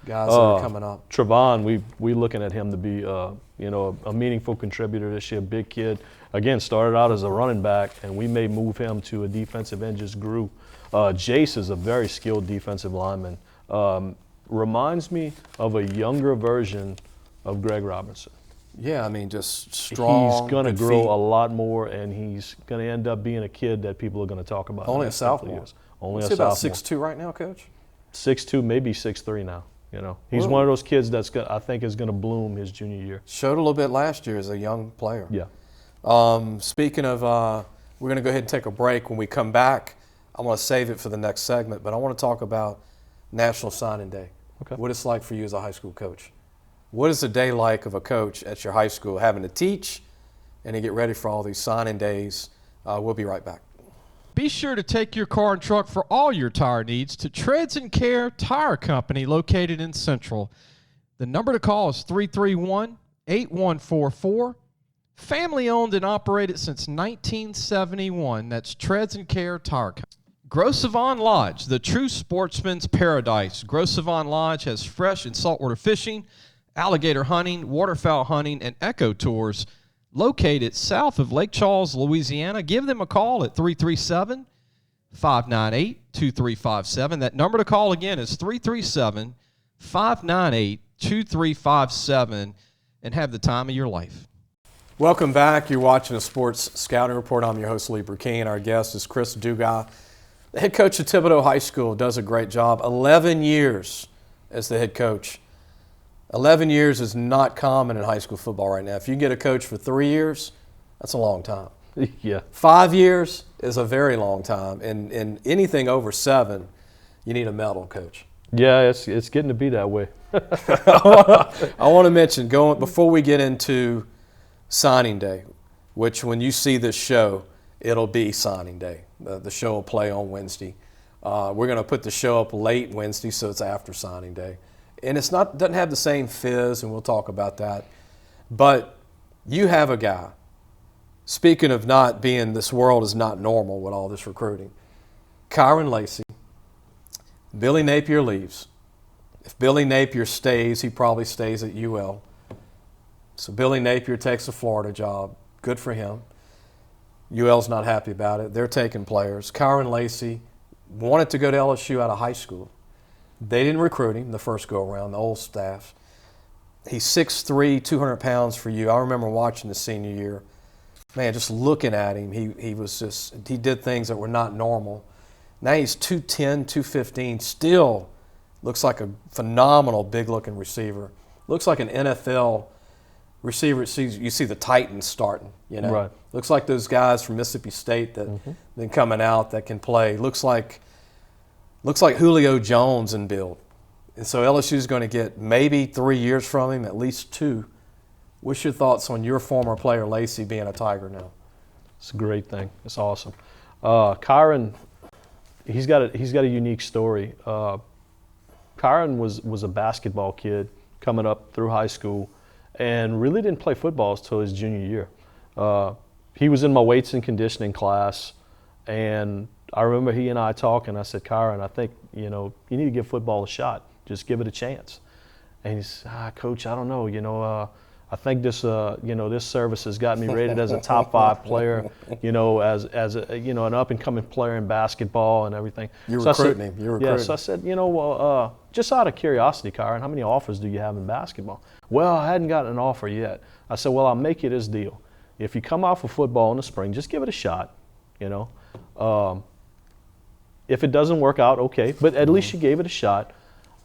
Guys that are coming up. Trevon, we looking at him to be a meaningful contributor this year. Big kid. Again, started out as a running back, and we may move him to a defensive end. Just grew. Jace is a very skilled defensive lineman. Reminds me of a younger version of Greg Robinson. Yeah, I mean, just strong. He's going to grow a lot more, and he's going to end up being a kid that people are going to talk about. Only a sophomore. Only a sophomore. About 6'2" right now, Coach? 6'2", maybe 6'3" now. He's one of those kids that's I think is going to bloom his junior year. Showed a little bit last year as a young player. Yeah. Speaking of, we're going to go ahead and take a break. When we come back, I want to save it for the next segment, but I want to talk about National Signing Day. Okay. What it's like for you as a high school coach. What is the day like of a coach at your high school having to teach and to get ready for all these signing days? We'll be right back. Be sure to take your car and truck for all your tire needs to Treads and Care Tire Company located in Central. The number to call is 331-8144. Family owned and operated since 1971. That's Treads and Care Tire Company. Gros Savon Lodge, the true sportsman's paradise. Gros Savon Lodge has fresh and saltwater fishing, alligator hunting, waterfowl hunting, and eco tours. Located south of Lake Charles, Louisiana. Give them a call at 337-598-2357. That number to call again is 598-2357 and have the time of your life. Welcome back. You're watching a Sports Scouting Report. I'm your host, Lee Burkeen. Our guest is Chris Duga, the head coach of Thibodaux High School. Does a great job. 11 years as the head coach. 11 years is not common in high school football right now. If you get a coach for 3 years, that's a long time. Yeah. 5 years is a very long time. And anything over 7, you need a medal, coach. Yeah, it's getting to be that way. I want to mention, before we get into signing day, which when you see this show, it'll be signing day. The show will play on Wednesday. We're going to put the show up late Wednesday, so it's after signing day. And doesn't have the same fizz, and we'll talk about that. But you have a guy, speaking of not being, this world is not normal with all this recruiting, Kyren Lacey. Billy Napier leaves. If Billy Napier stays, he probably stays at UL. So Billy Napier takes a Florida job. Good for him. UL's not happy about it. They're taking players. Kyren Lacey wanted to go to LSU out of high school. They didn't recruit him the first go-around, the old staff. He's 6'3", 200 pounds for you. I remember watching the senior year. Man, just looking at him, he did things that were not normal. Now he's 210, 215, still looks like a phenomenal big-looking receiver. Looks like an NFL receiver. You see the Titans starting, you know. Right. Looks like those guys from Mississippi State that been coming out that can play. Looks like Julio Jones in build. And so LSU's going to get maybe 3 years from him, at least 2. What's your thoughts on your former player Lacey being a Tiger now? It's a great thing. It's awesome. Kyren, he's got a unique story. Kyren was a basketball kid coming up through high school and really didn't play football until his junior year. He was in my weights and conditioning class, and I remember he and I talking. I said, Kyren, I think, you need to give football a shot. Just give it a chance. And he said, Coach, I don't know. I think this service has got me rated as a top 5 player, as an up-and-coming player in basketball and everything. You're recruiting him. Yeah, so I said, just out of curiosity, Kyren, how many offers do you have in basketball? Well, I hadn't gotten an offer yet. I said, well, I'll make you this deal. If you come out for football in the spring, just give it a shot, If it doesn't work out, okay, but at least you gave it a shot.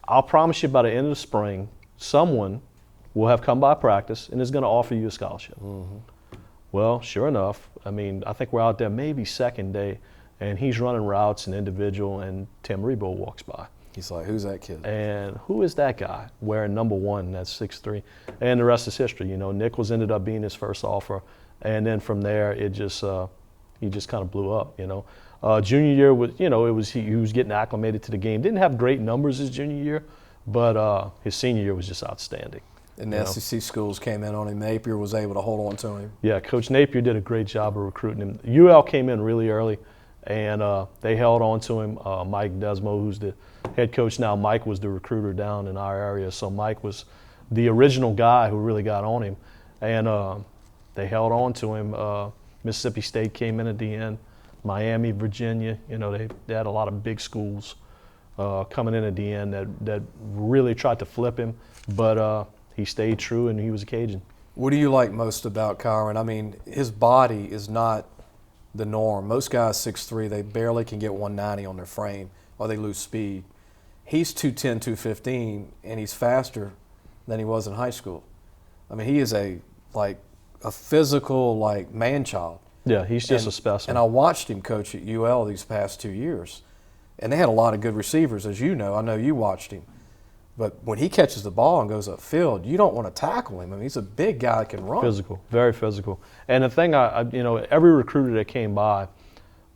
I'll promise you by the end of the spring, someone will have come by practice and is going to offer you a scholarship. Well, sure enough, I think we're out there maybe second day, and he's running routes and individual, and Tim Rebo walks by. He's like, who's that kid? And who is that guy wearing number 1, that's 6'3"? And the rest is history. Nichols ended up being his first offer, and then from there, he just kind of blew up, Junior year was, he was getting acclimated to the game. Didn't have great numbers his junior year, but his senior year was just outstanding. And the SEC schools came in on him. Napier was able to hold on to him. Yeah, Coach Napier did a great job of recruiting him. UL came in really early, and they held on to him. Mike Desmo, who's the head coach now, Mike was the recruiter down in our area. So Mike was the original guy who really got on him. And they held on to him. Mississippi State came in at the end. Miami, Virginia, they had a lot of big schools coming in at the end that really tried to flip him. But he stayed true, and he was a Cajun. What do you like most about Kyren? His body is not the norm. Most guys 6'3", they barely can get 190 on their frame, or they lose speed. He's 210, 215, and he's faster than he was in high school. He is a physical, man-child. Yeah, he's just a specimen. And I watched him coach at UL these past 2 years, and they had a lot of good receivers, as you know. I know you watched him. But when he catches the ball and goes upfield, you don't want to tackle him. He's a big guy that can run. Physical, very physical. And the thing, every recruiter that came by,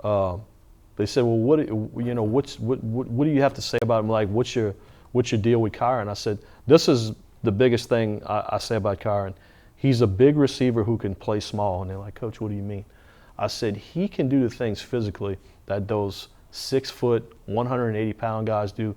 they said, well, what do you have to say about him? What's your deal with Kyren? I said, this is the biggest thing I say about Kyren. He's a big receiver who can play small. And they're like, Coach, what do you mean? I said, he can do the things physically that those 6 foot, 180-pound guys do.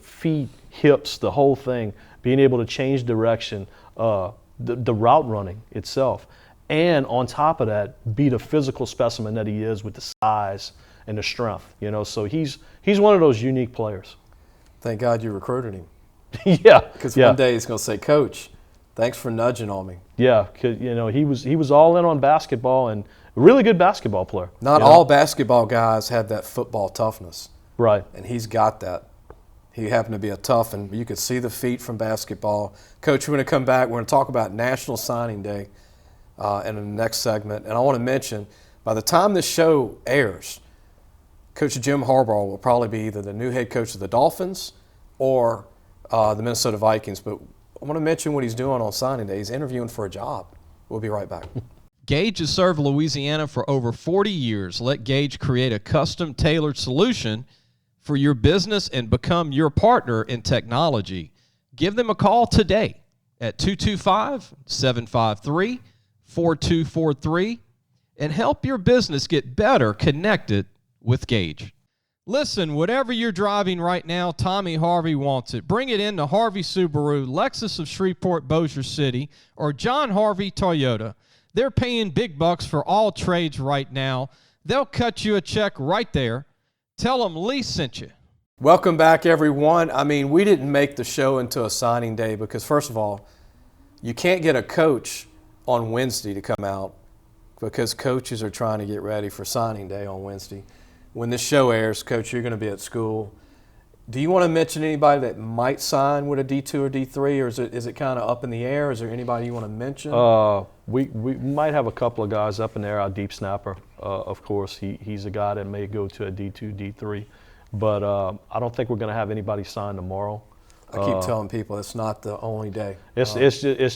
Feet, hips, the whole thing, being able to change direction, the route running itself. And on top of that, be the physical specimen that he is with the size and the strength. So he's one of those unique players. Thank God you recruited him. Yeah. Because one day he's going to say, Coach, thanks for nudging on me. Yeah, 'cause, he was all in on basketball and a really good basketball player. Not all basketball guys have that football toughness. Right. And he's got that. He happened to be a tough, and you could see the feet from basketball. Coach, we're going to come back. We're going to talk about National Signing Day in the next segment. And I want to mention, by the time this show airs, Coach Jim Harbaugh will probably be either the new head coach of the Dolphins or the Minnesota Vikings. But I want to mention what he's doing on signing day. He's interviewing for a job. We'll be right back. Gage has served Louisiana for over 40 years. Let Gage create a custom tailored solution for your business and become your partner in technology. Give them a call today at 225-753-4243 and help your business get better connected with Gage. Listen, whatever you're driving right now, Tommy Harvey wants it. Bring it in to Harvey Subaru, Lexus of Shreveport, Bossier City, or John Harvey Toyota. They're paying big bucks for all trades right now. They'll cut you a check right there. Tell them Lee sent you. Welcome back, everyone. I mean, we didn't make the show into a signing day because, first of all, you can't get a coach on Wednesday to come out because coaches are trying to get ready for signing day on Wednesday. When this show airs, Coach, you're going to be at school. Do you want to mention anybody that might sign with a D2 or D3, or is it kind of up in the air? Is there anybody you want to mention? We might have a couple of guys up in there. Our deep snapper, of course, he's a guy that may go to a D2, D3. But I don't think we're going to have anybody sign tomorrow. I keep telling people it's not the only day. It's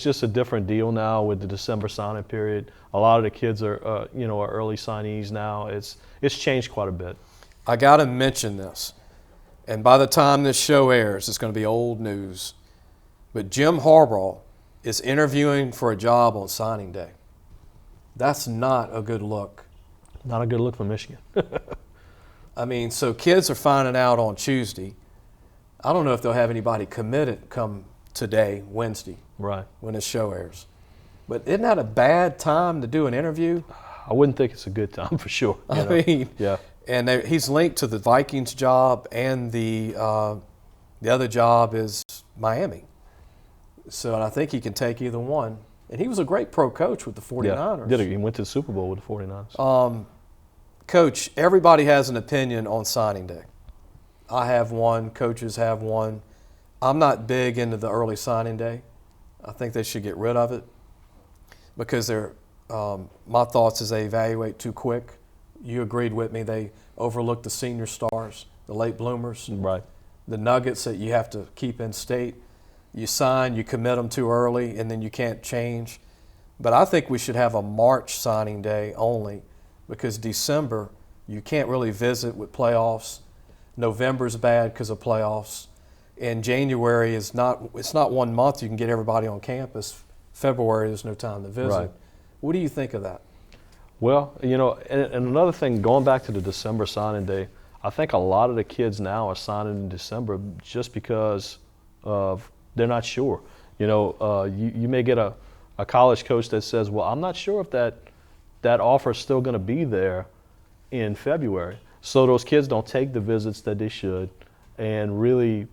just a different deal now with the December signing period. A lot of the kids are are early signees now. It's changed quite a bit. I got to mention this, and by the time this show airs, it's going to be old news. But Jim Harbaugh is interviewing for a job on signing day. That's not a good look. Not a good look for Michigan. I mean, so kids are finding out on Tuesday. I don't know if they'll have anybody committed come today, Wednesday, Right. when this show airs. But isn't that a bad time to do an interview? I wouldn't think it's a good time for sure. I mean, yeah. And he's linked to the Vikings job, and the other job is Miami. So and I think he can take either one. And he was a great pro coach with the 49ers. Yeah, he went to the Super Bowl with the 49ers. Coach, everybody has an opinion on signing day. I have one. Coaches have one. I'm not big into the early signing day. I think they should get rid of it because my thoughts is they evaluate too quick. You agreed with me. They overlook the senior stars, the late bloomers, Right. the nuggets that you have to keep in state. You sign, you commit them too early, and then you can't change. But I think we should have a March signing day only because December you can't really visit with playoffs. November's bad because of playoffs. And January it's not 1 month you can get everybody on campus. February there's no time to visit. Right. What do you think of that? Well, and another thing, going back to the December signing day, I think a lot of the kids now are signing in December just because they're not sure. You may get a college coach that says, well, I'm not sure if that offer is still going to be there in February. So those kids don't take the visits that they should and really,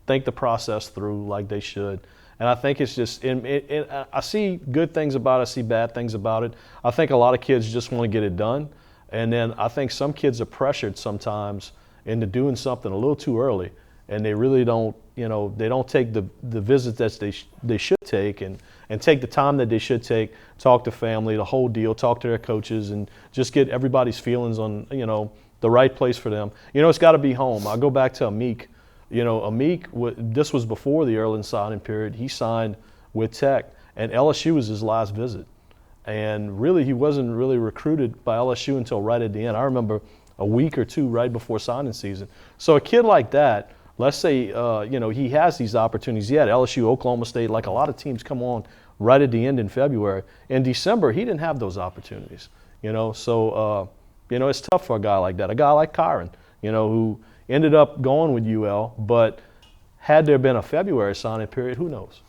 think the process through like they should. And I think it's just, I see good things about it, I see bad things about it. I think a lot of kids just want to get it done. And then I think some kids are pressured sometimes into doing something a little too early. And they really don't, they don't take the visits that they should take and take the time that they should take, talk to family, the whole deal, talk to their coaches, and just get everybody's feelings on, the right place for them. It's got to be home. I'll go back to Amik. Amik, this was before the early signing period. He signed with Tech, and LSU was his last visit. And really, he wasn't really recruited by LSU until right at the end. I remember a week or two right before signing season. So a kid like that, let's say, he has these opportunities. He had LSU, Oklahoma State, like a lot of teams come on right at the end in February. In December, he didn't have those opportunities, So, it's tough for a guy like that. A guy like Kyren, who ended up going with UL, but had there been a February signing period, who knows?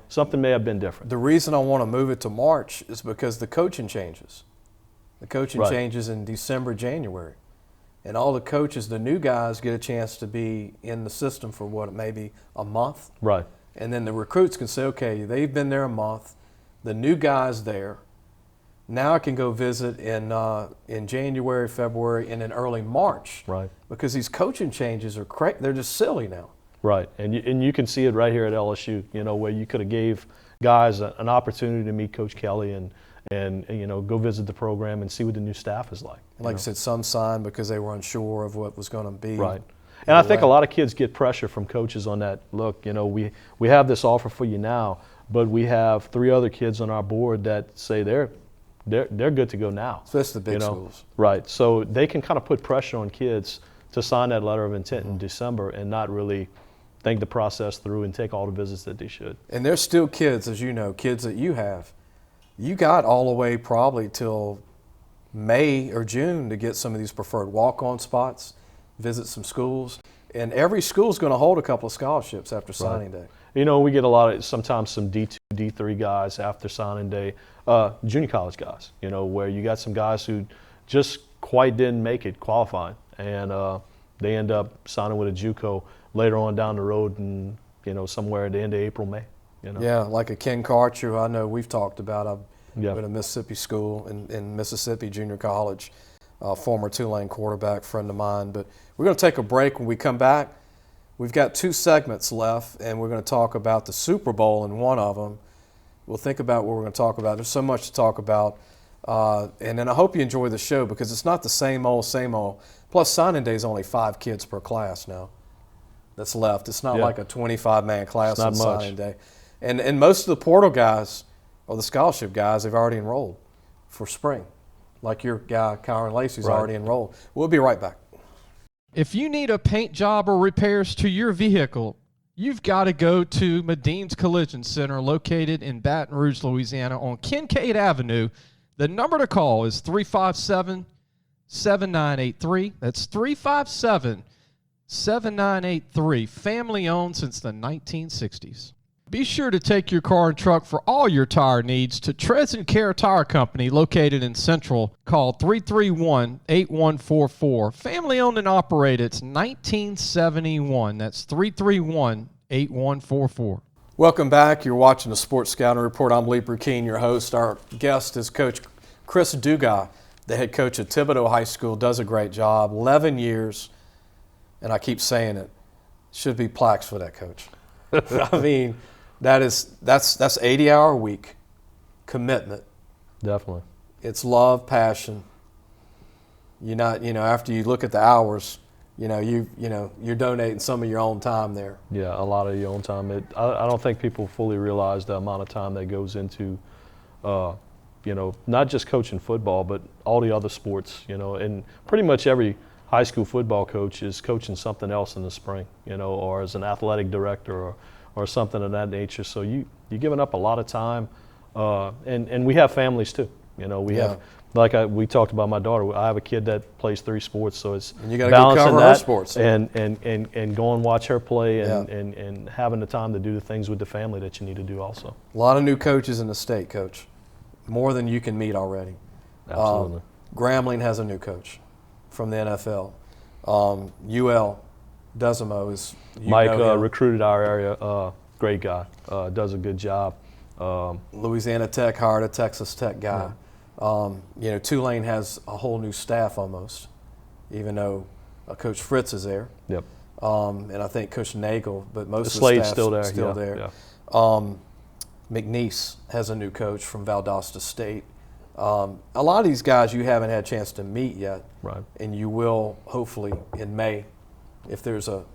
Something may have been different. The reason I want to move it to March is because the coaching changes. The coaching Right. changes in December, January. and all the coaches, the new guys, get a chance to be in the system for what, maybe a month. Right. And then the recruits can say, okay, they've been there a month. The new guy's there. Now I can go visit in January, February, and in early March. Right. Because these coaching changes are they're just silly now. Right, and you can see it right here at LSU, where you could have gave guys an opportunity to meet Coach Kelly and go visit the program and see what the new staff is like. And like I said, some signed because they were unsure of what was going to be. Right. And I think a lot of kids get pressure from coaches on that. Look, we have this offer for you now, but we have 3 other kids on our board that say they're good to go now. Especially the big schools. Right. So they can kind of put pressure on kids to sign that letter of intent in December and not really think the process through and take all the visits that they should. And there's still kids, as you know, kids that you have. You got all the way probably till May or June to get some of these preferred walk-on spots, visit some schools. And every school's going to hold a couple of scholarships after signing day. We get a lot of, sometimes some D2, D3 guys after signing day, junior college guys, where you got some guys who just quite didn't make it qualifying. And they end up signing with a JUCO later on down the road and, somewhere at the end of April, May. Yeah, like a Ken Karcher, who I know we've talked about. I've been at a Mississippi school in Mississippi Junior College, former Tulane quarterback, friend of mine. But we're going to take a break. When we come back, we've got 2 segments left, and we're going to talk about the Super Bowl in one of them. We'll think about what we're going to talk about. There's so much to talk about. And then I hope you enjoy the show because it's not the same old, same old. Plus, signing day is only 5 kids per class now that's left. It's not like a 25-man class on signing day. And most of the portal guys or the scholarship guys, they've already enrolled for spring. Like your guy, Kyren Lacey's already enrolled. We'll be right back. If you need a paint job or repairs to your vehicle, you've got to go to Madine's Collision Center located in Baton Rouge, Louisiana on Kincaid Avenue. The number to call is 357-7983. That's 357-7983. Family owned since the 1960s. Be sure to take your car and truck for all your tire needs to Treads & Care Tire Company located in Central. Call 331-8144. Family owned and operated since 1971. That's 331-8144. Welcome back. You're watching the Sports Scouting Report. I'm Lee Burkeen, your host. Our guest is Coach Chris Duga, the head coach at Thibodaux High School. Does a great job. 11 years, and I keep saying it, should be plaques for that coach. I mean, that's 80-hour a week commitment. Definitely. It's love, passion. You're not, after you look at the hours, you're donating some of your own time there. Yeah, a lot of your own time. I don't think people fully realize the amount of time that goes into, not just coaching football, but all the other sports, and pretty much every high school football coach is coaching something else in the spring, or as an athletic director or something of that nature. So you're giving up a lot of time, and we have families too. We have, like we talked about my daughter. I have a kid that plays 3 sports, so it's and you gotta balancing cover that her sports. and go and watch her play and having the time to do the things with the family that you need to do also. A lot of new coaches in the state, Coach. More than you can meet already. Absolutely. Grambling has a new coach from the NFL. UL Desimo is Mike recruited our area. Great guy. Does a good job. Louisiana Tech hired a Texas Tech guy. Tulane has a whole new staff almost, even though Coach Fritz is there. Yep. And I think Coach Nagel, but most of the Slade's staff's still there. Yeah. Yeah. McNeese has a new coach from Valdosta State. A lot of these guys you haven't had a chance to meet yet, right? And you will hopefully in May, if there's the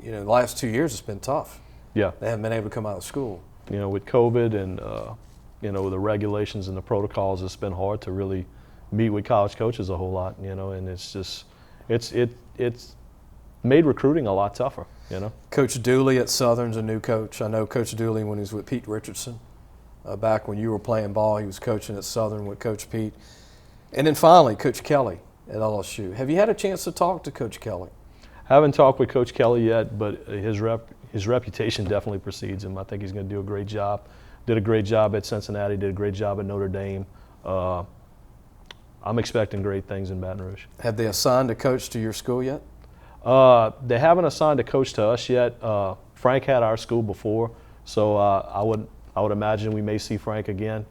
last 2 years it's been tough. Yeah, they haven't been able to come out of school. With COVID and the regulations and the protocols, it's been hard to really meet with college coaches a whole lot. And it's just it's made recruiting a lot tougher. Coach Dooley at Southern's a new coach. I know Coach Dooley when he was with Pete Richardson. Back when you were playing ball, he was coaching at Southern with Coach Pete. And then finally, Coach Kelly at LSU. Have you had a chance to talk to Coach Kelly? Haven't talked with Coach Kelly yet, but his reputation definitely precedes him. I think he's going to do a great job. Did a great job at Cincinnati, did a great job at Notre Dame. I'm expecting great things in Baton Rouge. Have they assigned a coach to your school yet? They haven't assigned a coach to us yet. Frank had our school before, so I would imagine we may see Frank again.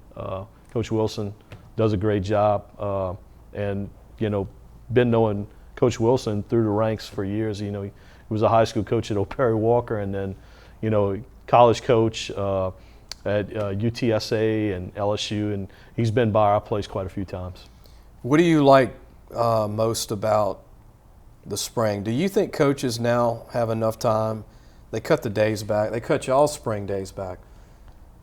Coach Wilson does a great job, and been knowing Coach Wilson through the ranks for years. He was a high school coach at O'Perry Walker, and then college coach at UTSA and LSU, and he's been by our place quite a few times. What do you like most about the spring? Do you think coaches now have enough time? They cut the days back. They cut y'all's spring days back.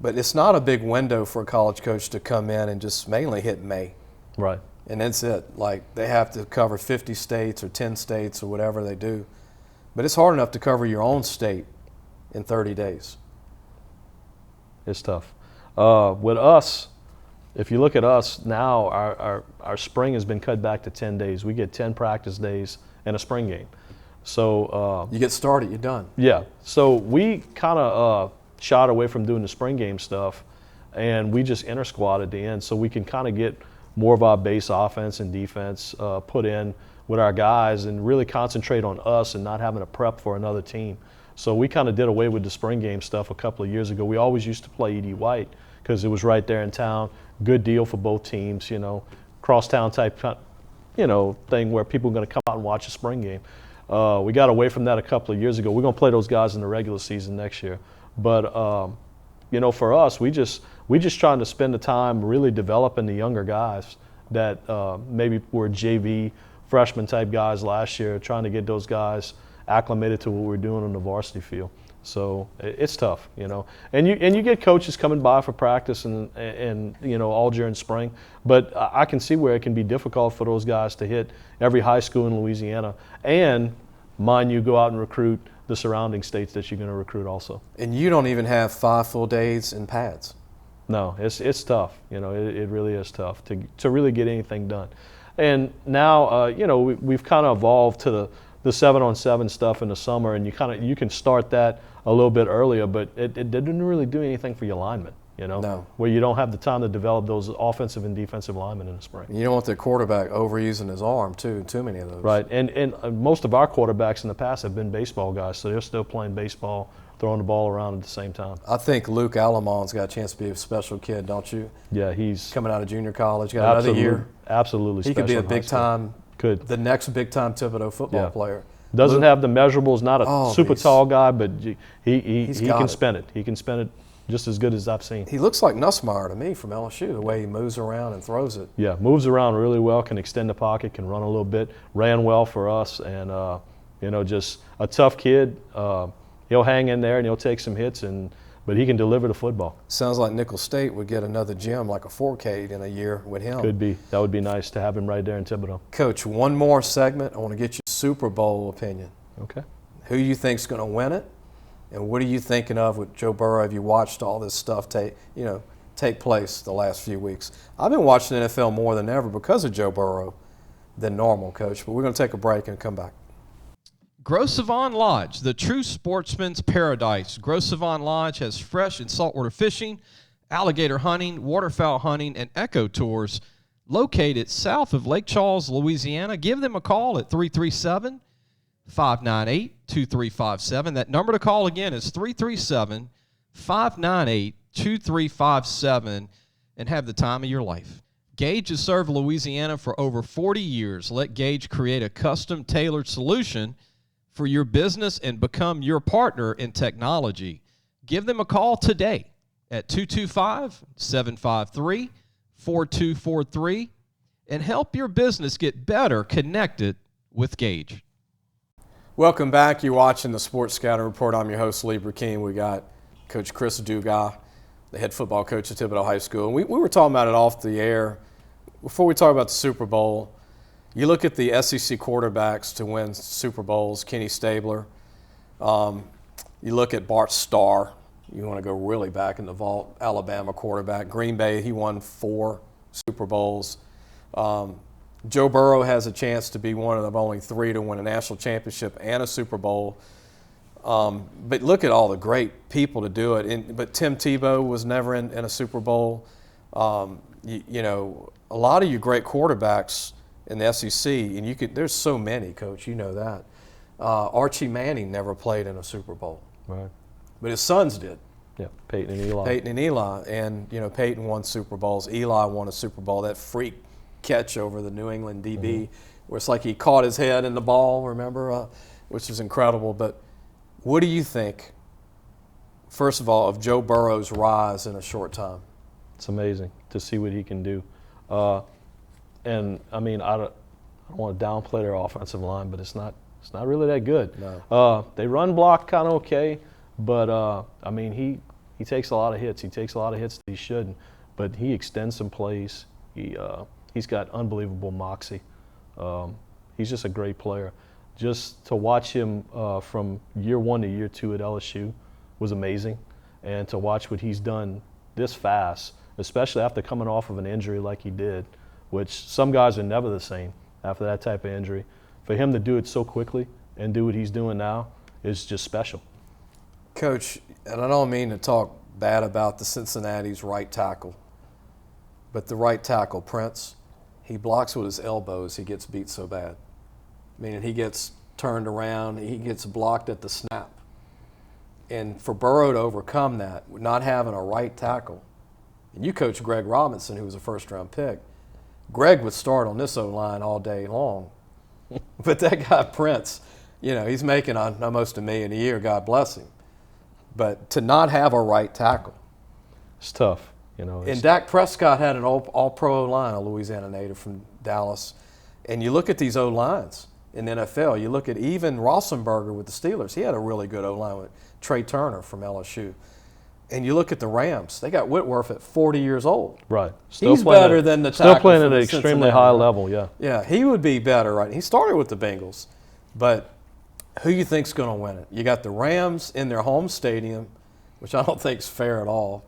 But it's not a big window for a college coach to come in and just mainly hit May. Right. And that's it. Like, they have to cover 50 states or 10 states or whatever they do. But it's hard enough to cover your own state in 30 days. It's tough. With us, if you look at us now, our spring has been cut back to 10 days. We get 10 practice days and a spring game. So you get started, you're done. Yeah. So we kind of shied away from doing the spring game stuff, and we just inter-squad at the end so we can kind of get more of our base offense and defense put in with our guys and really concentrate on us and not having to prep for another team. So we kind of did away with the spring game stuff a couple of years ago. We always used to play E.D. White because it was right there in town. Good deal for both teams, crosstown type, thing where people are going to come out and watch a spring game. We got away from that a couple of years ago. We're going to play those guys in the regular season next year. But, for us, we just trying to spend the time really developing the younger guys that maybe were JV freshman type guys last year, trying to get those guys acclimated to what we're doing on the varsity field. So it's tough, And you get coaches coming by for practice and all during spring. But I can see where it can be difficult for those guys to hit every high school in Louisiana and, mind you, go out and recruit the surrounding states that you're going to recruit also. And you don't even have 5 full days in pads. No, it's tough. It really is tough to really get anything done. And now, we've kind of evolved to the 7-on-7 stuff in the summer, and you can start that a little bit earlier, but it didn't really do anything for your linemen, No. where you don't have the time to develop those offensive and defensive linemen in the spring. You don't want the quarterback overusing his arm, too many of those. Right, and most of our quarterbacks in the past have been baseball guys, so they're still playing baseball, throwing the ball around at the same time. I think Luke Alamon's got a chance to be a special kid, don't you? Yeah, he's coming out of junior college, got another year. Absolutely He special. could be a big-time, the next big-time Thibodaux football player. Doesn't have the measurables, not a super tall guy, but he can spin it. He can spin it just as good as I've seen. He looks like Nussmeier to me from LSU, the way he moves around and throws it. Yeah, moves around really well, can extend the pocket, can run a little bit, ran well for us, and just a tough kid. He'll hang in there and he'll take some hits, but he can deliver the football. Sounds like Nicholls State would get another gem like a Forcade in a year with him. Could be. That would be nice to have him right there in Thibodaux. Coach, one more segment. I want to get your Super Bowl opinion. Okay. Who you think's going to win it, and what are you thinking of with Joe Burrow? Have you watched all this stuff take place the last few weeks? I've been watching the NFL more than ever because of Joe Burrow than normal, Coach. But we're going to take a break and come back. Gros Savon Lodge, the true sportsman's paradise. Gros Savon Lodge has fresh and saltwater fishing, alligator hunting, waterfowl hunting, and eco tours located south of Lake Charles, Louisiana. Give them a call at 337-598-2357. That number to call again is 337-598-2357, and have the time of your life. Gage has served Louisiana for over 40 years. Let Gage create a custom-tailored solution for your business and become your partner in technology. Give them a call today at 225-753-4243 and help your business get better connected with Gage. Welcome back. You're watching the Sports Scouting Report. I'm your host, Lee Burkeen. We got Coach Chris Duga, the head football coach at Thibodaux High School. And we were talking about it off the air. Before we talk about the Super Bowl, you look at the SEC quarterbacks to win Super Bowls, Kenny Stabler. You look at Bart Starr. You want to go really back in the vault, Alabama quarterback. Green Bay, he won 4 Super Bowls. Joe Burrow has a chance to be one of only 3 to win a national championship and a Super Bowl. But look at all the great people to do it. But Tim Tebow was never in a Super Bowl. a lot of you great quarterbacks in the SEC, and there's so many, Coach, you know that. Archie Manning never played in a Super Bowl. Right. But his sons did. Yeah, Peyton and Eli. Peyton and Eli. And, Peyton won Super Bowls. Eli won a Super Bowl. That freak catch over the New England DB, where it's like he caught his head in the ball, remember, which is incredible. But what do you think, first of all, of Joe Burrow's rise in a short time? It's amazing to see what he can do. And, I mean, I don't want to downplay their offensive line, but it's not really that good. No. They run block kind of okay, but, I mean, he takes a lot of hits. He takes a lot of hits that he shouldn't, but he extends some plays. He's got unbelievable moxie. He's just a great player. Just to watch him from year 1 to year 2 at LSU was amazing, and to watch what he's done this fast, especially after coming off of an injury like he did, which some guys are never the same after that type of injury. For him to do it so quickly and do what he's doing now is just special. Coach, and I don't mean to talk bad about the Cincinnati's right tackle, but the right tackle, Prince, he blocks with his elbows. He gets beat so bad. Meaning he gets turned around, he gets blocked at the snap. And for Burrow to overcome that, not having a right tackle, and you coach Greg Robinson, who was a first-round pick, Greg would start on this O-line all day long. But that guy Prince, he's making almost $1 million a year, God bless him. But to not have a right tackle. It's tough. And Dak Prescott had an all-pro O-line, a Louisiana native from Dallas. And you look at these O-lines in the NFL. You look at even Roethlisberger with the Steelers. He had a really good O-line with Trey Turner from LSU. And you look at the Rams. They got Whitworth at 40 years old. Right. He's better than the tackle. Still playing at an extremely high level, yeah. Yeah, he would be better, right? He started with the Bengals. But who you think's going to win it? You got the Rams in their home stadium, which I don't think is fair at all.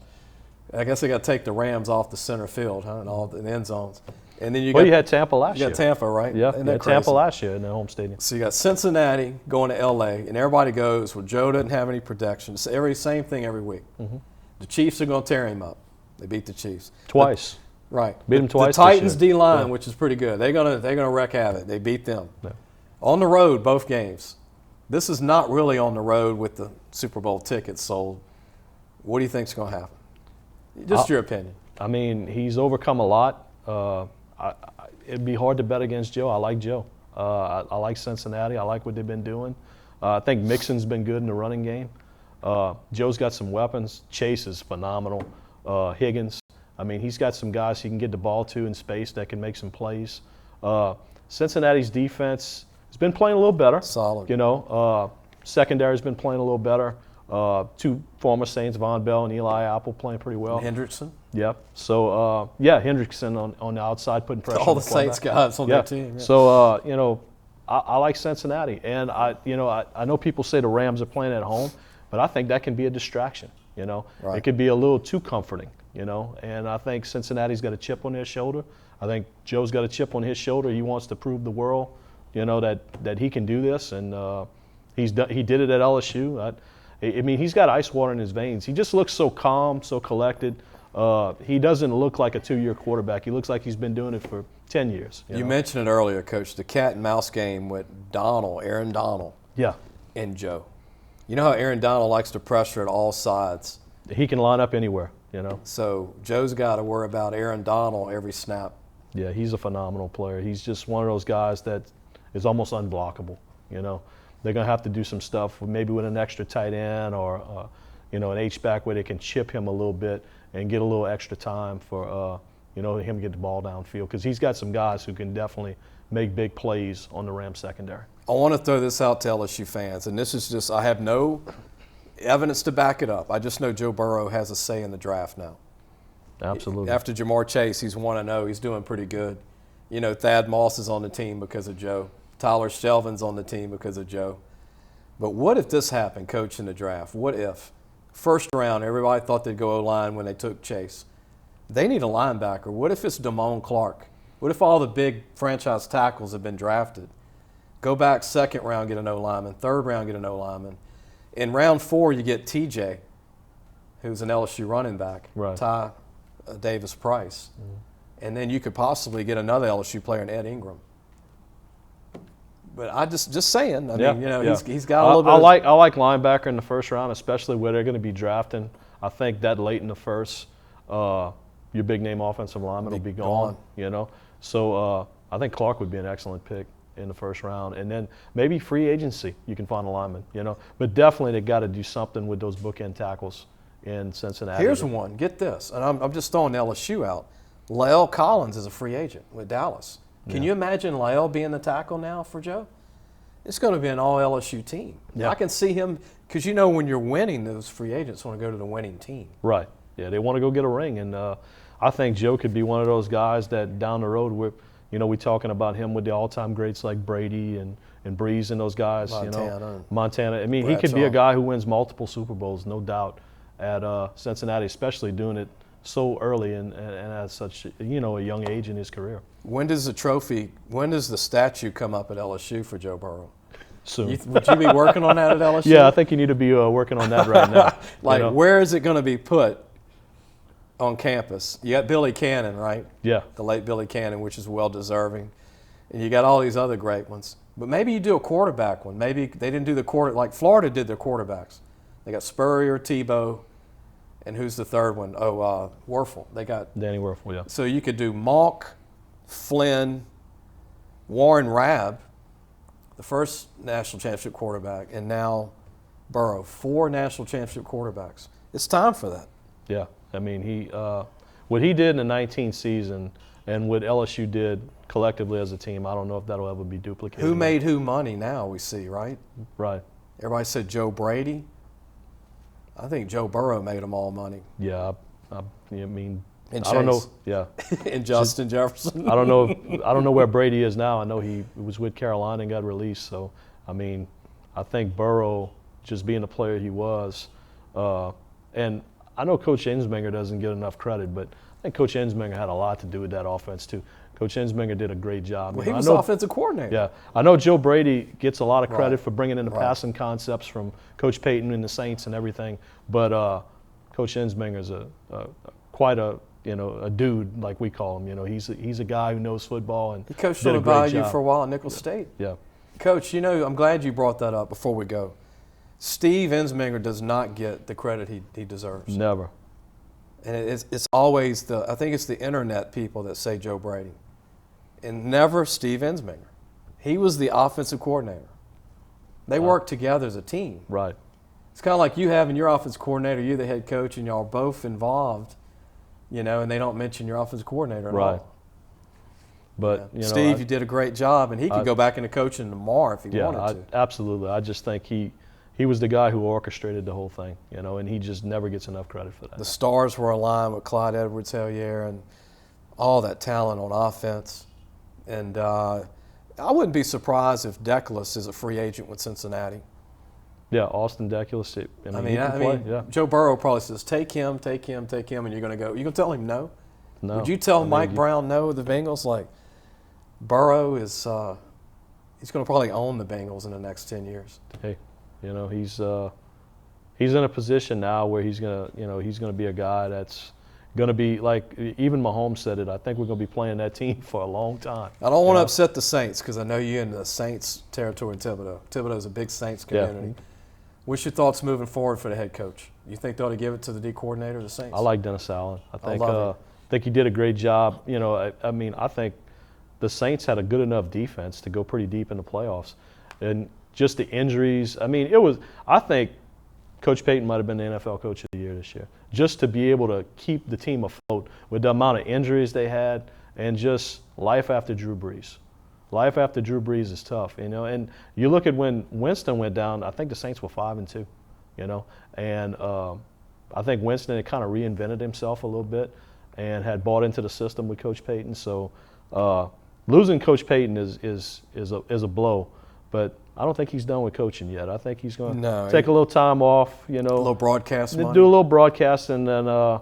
I guess they got to take the Rams off the center field, and all the end zones. And then you had Tampa last year. You got Tampa, right? Yeah, you had Tampa last year in the home stadium. So you got Cincinnati going to L.A., and everybody goes, well, Joe doesn't have any protection. It's same thing every week. Mm-hmm. The Chiefs are going to tear him up. They beat the Chiefs. Twice. Right. Beat them twice. The Titans D-line, which is pretty good. They're gonna wreak havoc. They beat them. Yeah. On the road, both games. This is not really on the road with the Super Bowl tickets sold. What do you think's going to happen? Just your opinion. I mean, he's overcome a lot. It'd be hard to bet against Joe. I like Joe. I like Cincinnati. I like what they've been doing. I think Mixon's been good in the running game. Joe's got some weapons. Chase is phenomenal. Higgins. I mean, he's got some guys he can get the ball to in space that can make some plays. Cincinnati's defense has been playing a little better. Solid. Secondary's been playing a little better. Two former Saints, Von Bell and Eli Apple, playing pretty well. Hendrickson. Yep. So, Hendrickson on the outside putting pressure all on the Saints guys on their team. Yeah. So, I like Cincinnati. And, I know people say the Rams are playing at home, but I think that can be a distraction, Right. It could be a little too comforting, And I think Cincinnati's got a chip on their shoulder. I think Joe's got a chip on his shoulder. He wants to prove the world, that he can do this. And he did it at LSU. I mean, he's got ice water in his veins. He just looks so calm, so collected. He doesn't look like a 2-year quarterback. He looks like he's been doing it for 10 years. You mentioned it earlier, Coach, the cat and mouse game with Aaron Donald. Yeah. And Joe. You know how Aaron Donald likes to pressure at all sides. He can line up anywhere, So Joe's got to worry about Aaron Donald every snap. Yeah, he's a phenomenal player. He's just one of those guys that is almost unblockable, They're going to have to do some stuff, maybe with an extra tight end or, an H-back where they can chip him a little bit and get a little extra time for, him to get the ball downfield. Because he's got some guys who can definitely make big plays on the Rams secondary. I want to throw this out to LSU fans, and this is just, I have no evidence to back it up. I just know Joe Burrow has a say in the draft now. Absolutely. After Jamar Chase, he's 1-0. He's doing pretty good. Thad Moss is on the team because of Joe. Tyler Shelvin's on the team because of Joe. But what if this happened, Coach, in the draft? What if? First round, everybody thought they'd go O-line when they took Chase. They need a linebacker. What if it's Damone Clark? What if all the big franchise tackles have been drafted? Go back second round, get an O-lineman. Third round, get an O-lineman. In round 4, you get TJ, who's an LSU running back, right. Ty Davis Price. Mm-hmm. And then you could possibly get another LSU player in Ed Ingram. But I just saying. I mean, he's got a little bit. I like linebacker in the first round, especially where they're going to be drafting. I think that late in the first, your big name offensive lineman will be gone. So I think Clark would be an excellent pick in the first round, and then maybe free agency you can find a lineman. But definitely they got to do something with those bookend tackles in Cincinnati. Here's one. Get this, and I'm just throwing LSU out. Lael Collins is a free agent with Dallas. Can you imagine Lael being the tackle now for Joe? It's going to be an all LSU team. Yeah. I can see him because when you're winning, those free agents want to go to the winning team. Right. Yeah, they want to go get a ring, and I think Joe could be one of those guys that down the road we're talking about him with the all-time greats like Brady and Breeze and those guys. Montana. I mean, he could be a guy who wins multiple Super Bowls, no doubt, at Cincinnati, especially doing it so early and at such a young age in his career. When does the statue come up at LSU for Joe Burrow? Soon. Would you be working on that at LSU? Yeah, I think you need to be working on that right now. Where is it going to be put on campus? You got Billy Cannon, right? Yeah. The late Billy Cannon, which is well-deserving. And you got all these other great ones. But maybe you do a quarterback one. Maybe they didn't do like Florida did their quarterbacks. They got Spurrier, Tebow, and who's the third one? Werfel. They got Danny Werfel, yeah. So you could do Malk, Flynn, Warren Rabb, the first national championship quarterback, and now Burrow. 4 national championship quarterbacks. It's time for that. Yeah. I mean, what he did in the 19 season and what LSU did collectively as a team, I don't know if that'll ever be duplicated. Who made who money now, we see, right? Right. Everybody said Joe Brady. I think Joe Burrow made them all money. Yeah, I mean, and I don't know. Yeah, and Justin Jefferson. I don't know where Brady is now. I know he was with Carolina and got released. So, I mean, I think Burrow, just being the player he was, and I know Coach Ensminger doesn't get enough credit, but I think Coach Ensminger had a lot to do with that offense too. Coach Ensminger did a great job. Well, he was offensive coordinator. Yeah, I know Joe Brady gets a lot of credit for bringing in the passing concepts from Coach Payton and the Saints and everything, but Coach Ensminger's quite a dude, like we call him. He's a guy who knows football and he coached on a Bayou for a while at Nicholls State. Yeah, Coach, I'm glad you brought that up before we go. Steve Ensminger does not get the credit he deserves. Never. And it's always I think it's the internet people that say Joe Brady. And never Steve Ensminger. He was the offensive coordinator. They worked together as a team. Right. It's kind of like you having your offensive coordinator, you're the head coach, and y'all are both involved, and they don't mention your offensive coordinator at all. But Steve, you did a great job, and he could go back into coaching tomorrow if he wanted to. Absolutely. I just think he was the guy who orchestrated the whole thing, and he just never gets enough credit for that. The stars were aligned with Clyde Edwards-Helaire and all that talent on offense. And I wouldn't be surprised if Deculus is a free agent with Cincinnati. Yeah, Austin Deculus. I mean, Joe Burrow probably says, take him, and you're going to go. You going to tell him no? No. Would you tell Mike Brown no with the Bengals? Like, Burrow is he's going to probably own the Bengals in the next 10 years. Hey, he's in a position now where he's gonna be a guy that's going to be, like even Mahomes said it, I think we're going to be playing that team for a long time. I don't want to upset the Saints because I know you're in the Saints territory in Thibodaux. Thibodaux's a big Saints community. Yeah. What's your thoughts moving forward for the head coach? You think they ought to give it to the D coordinator of the Saints? I like Dennis Allen. I think he did a great job. I think the Saints had a good enough defense to go pretty deep in the playoffs. And just the injuries, I think Coach Payton might have been the NFL Coach of the Year this year. Just to be able to keep the team afloat with the amount of injuries they had and just life after Drew Brees. Life after Drew Brees is tough, And you look at when Winston went down, I think the Saints were 5-2, And I think Winston had kind of reinvented himself a little bit and had bought into the system with Coach Payton. So losing Coach Payton is a blow, but I don't think he's done with coaching yet. I think he's going to take a little time off, A little broadcast money. Do a little broadcast, and then I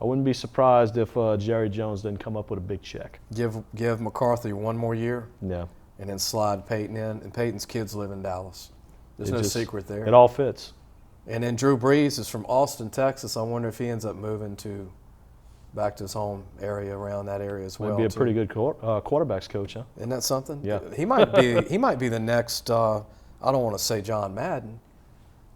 wouldn't be surprised if Jerry Jones didn't come up with a big check. Give McCarthy one more year. Yeah. And then slide Payton in. And Payton's kids live in Dallas. There's no secret there. It all fits. And then Drew Brees is from Austin, Texas. I wonder if he ends up moving to back to his home area, around that area as well. Might be a pretty good quarterbacks coach, huh? Isn't that something? Yeah. He might be the next. I don't want to say John Madden,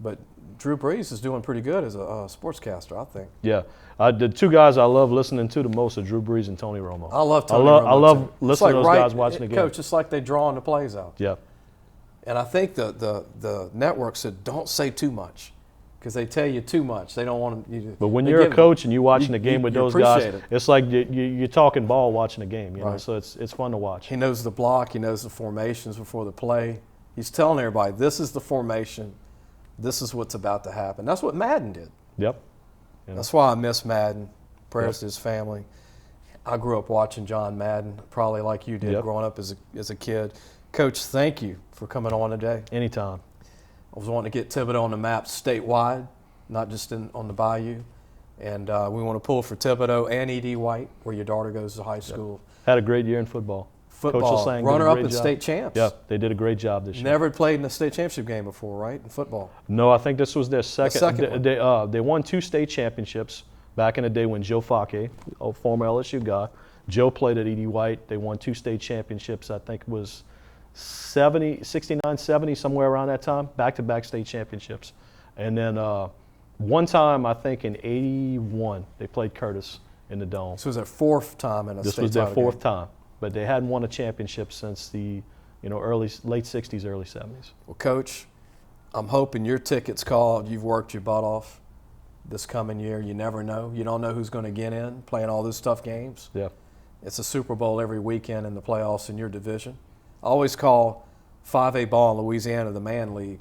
but Drew Brees is doing pretty good as a sportscaster, I think. Yeah. The two guys I love listening to the most are Drew Brees and Tony Romo. I love Tony Romo. I love too. listening to those guys watching the game. Coach, it's like they drawing the plays out. Yeah. And I think the network said don't say too much, because they tell you too much. They don't want you to. But when you're a coach and you're watching the game with those guys, it's like you're talking ball watching the game. You know, so it's fun to watch. He knows the block. He knows the formations before the play. He's telling everybody, this is the formation. This is what's about to happen. That's what Madden did. Yep. That's why I miss Madden. Prayers to his family. I grew up watching John Madden, probably like you did growing up as a kid. Coach, thank you for coming on today. Anytime. I was wanting to get Thibodaux on the map statewide, not just on the Bayou. And we want to pull for Thibodaux and E.D. White, where your daughter goes to high school. Had a great year in football. Football, runner-up in state champs. Yeah, they did a great job this year. Never played in a state championship game before, right, in football? No, I think this was their second. one. They won 2 state championships back in the day when Joe Fake, a former LSU guy, Joe played at E.D. White. They won 2 state championships. I think it was 69, 70, somewhere around that time, back-to-back state championships. And then one time, I think in 81, they played Curtis in the Dome. This was their 4th time in a state title game. This was their 4th time. But they hadn't won a championship since the late 60s, early 70s. Well, Coach, I'm hoping your ticket's called. You've worked your butt off this coming year. You never know. You don't know who's going to get in playing all those tough games. Yeah. It's a Super Bowl every weekend in the playoffs in your division. I always call 5A ball in Louisiana the man league,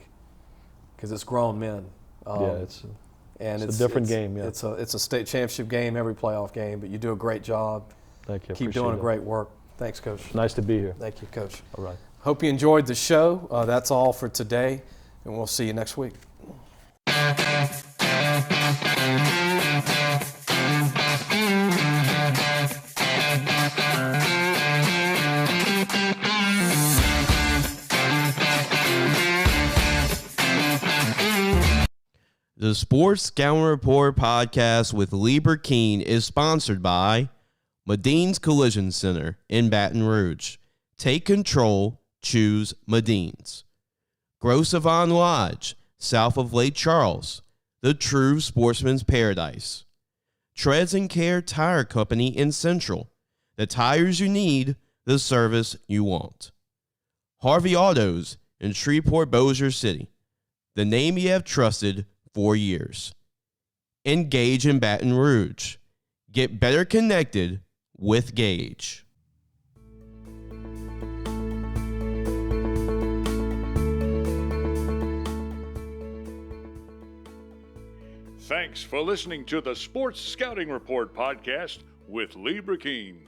because it's grown men. It's a different game. Yeah. It's a state championship game, every playoff game, but you do a great job. Thank you. Keep doing a great work. Thanks, Coach. Nice to be here. Thank you, Coach. All right. Hope you enjoyed the show. That's all for today, and we'll see you next week. The Sports Scouting Report podcast with Lieber Keene is sponsored by Madine's Collision Center in Baton Rouge. Take control, choose Madine's. Gros Savon Lodge, south of Lake Charles, the true sportsman's paradise. Treads and Care Tire Company in Central, the tires you need, the service you want. Harvey Autos in Shreveport, Bossier City, the name you have trusted for years. Engage in Baton Rouge. Get better connected with Gage. Thanks for listening to the Sports Scouting Report podcast with Lieber Keene.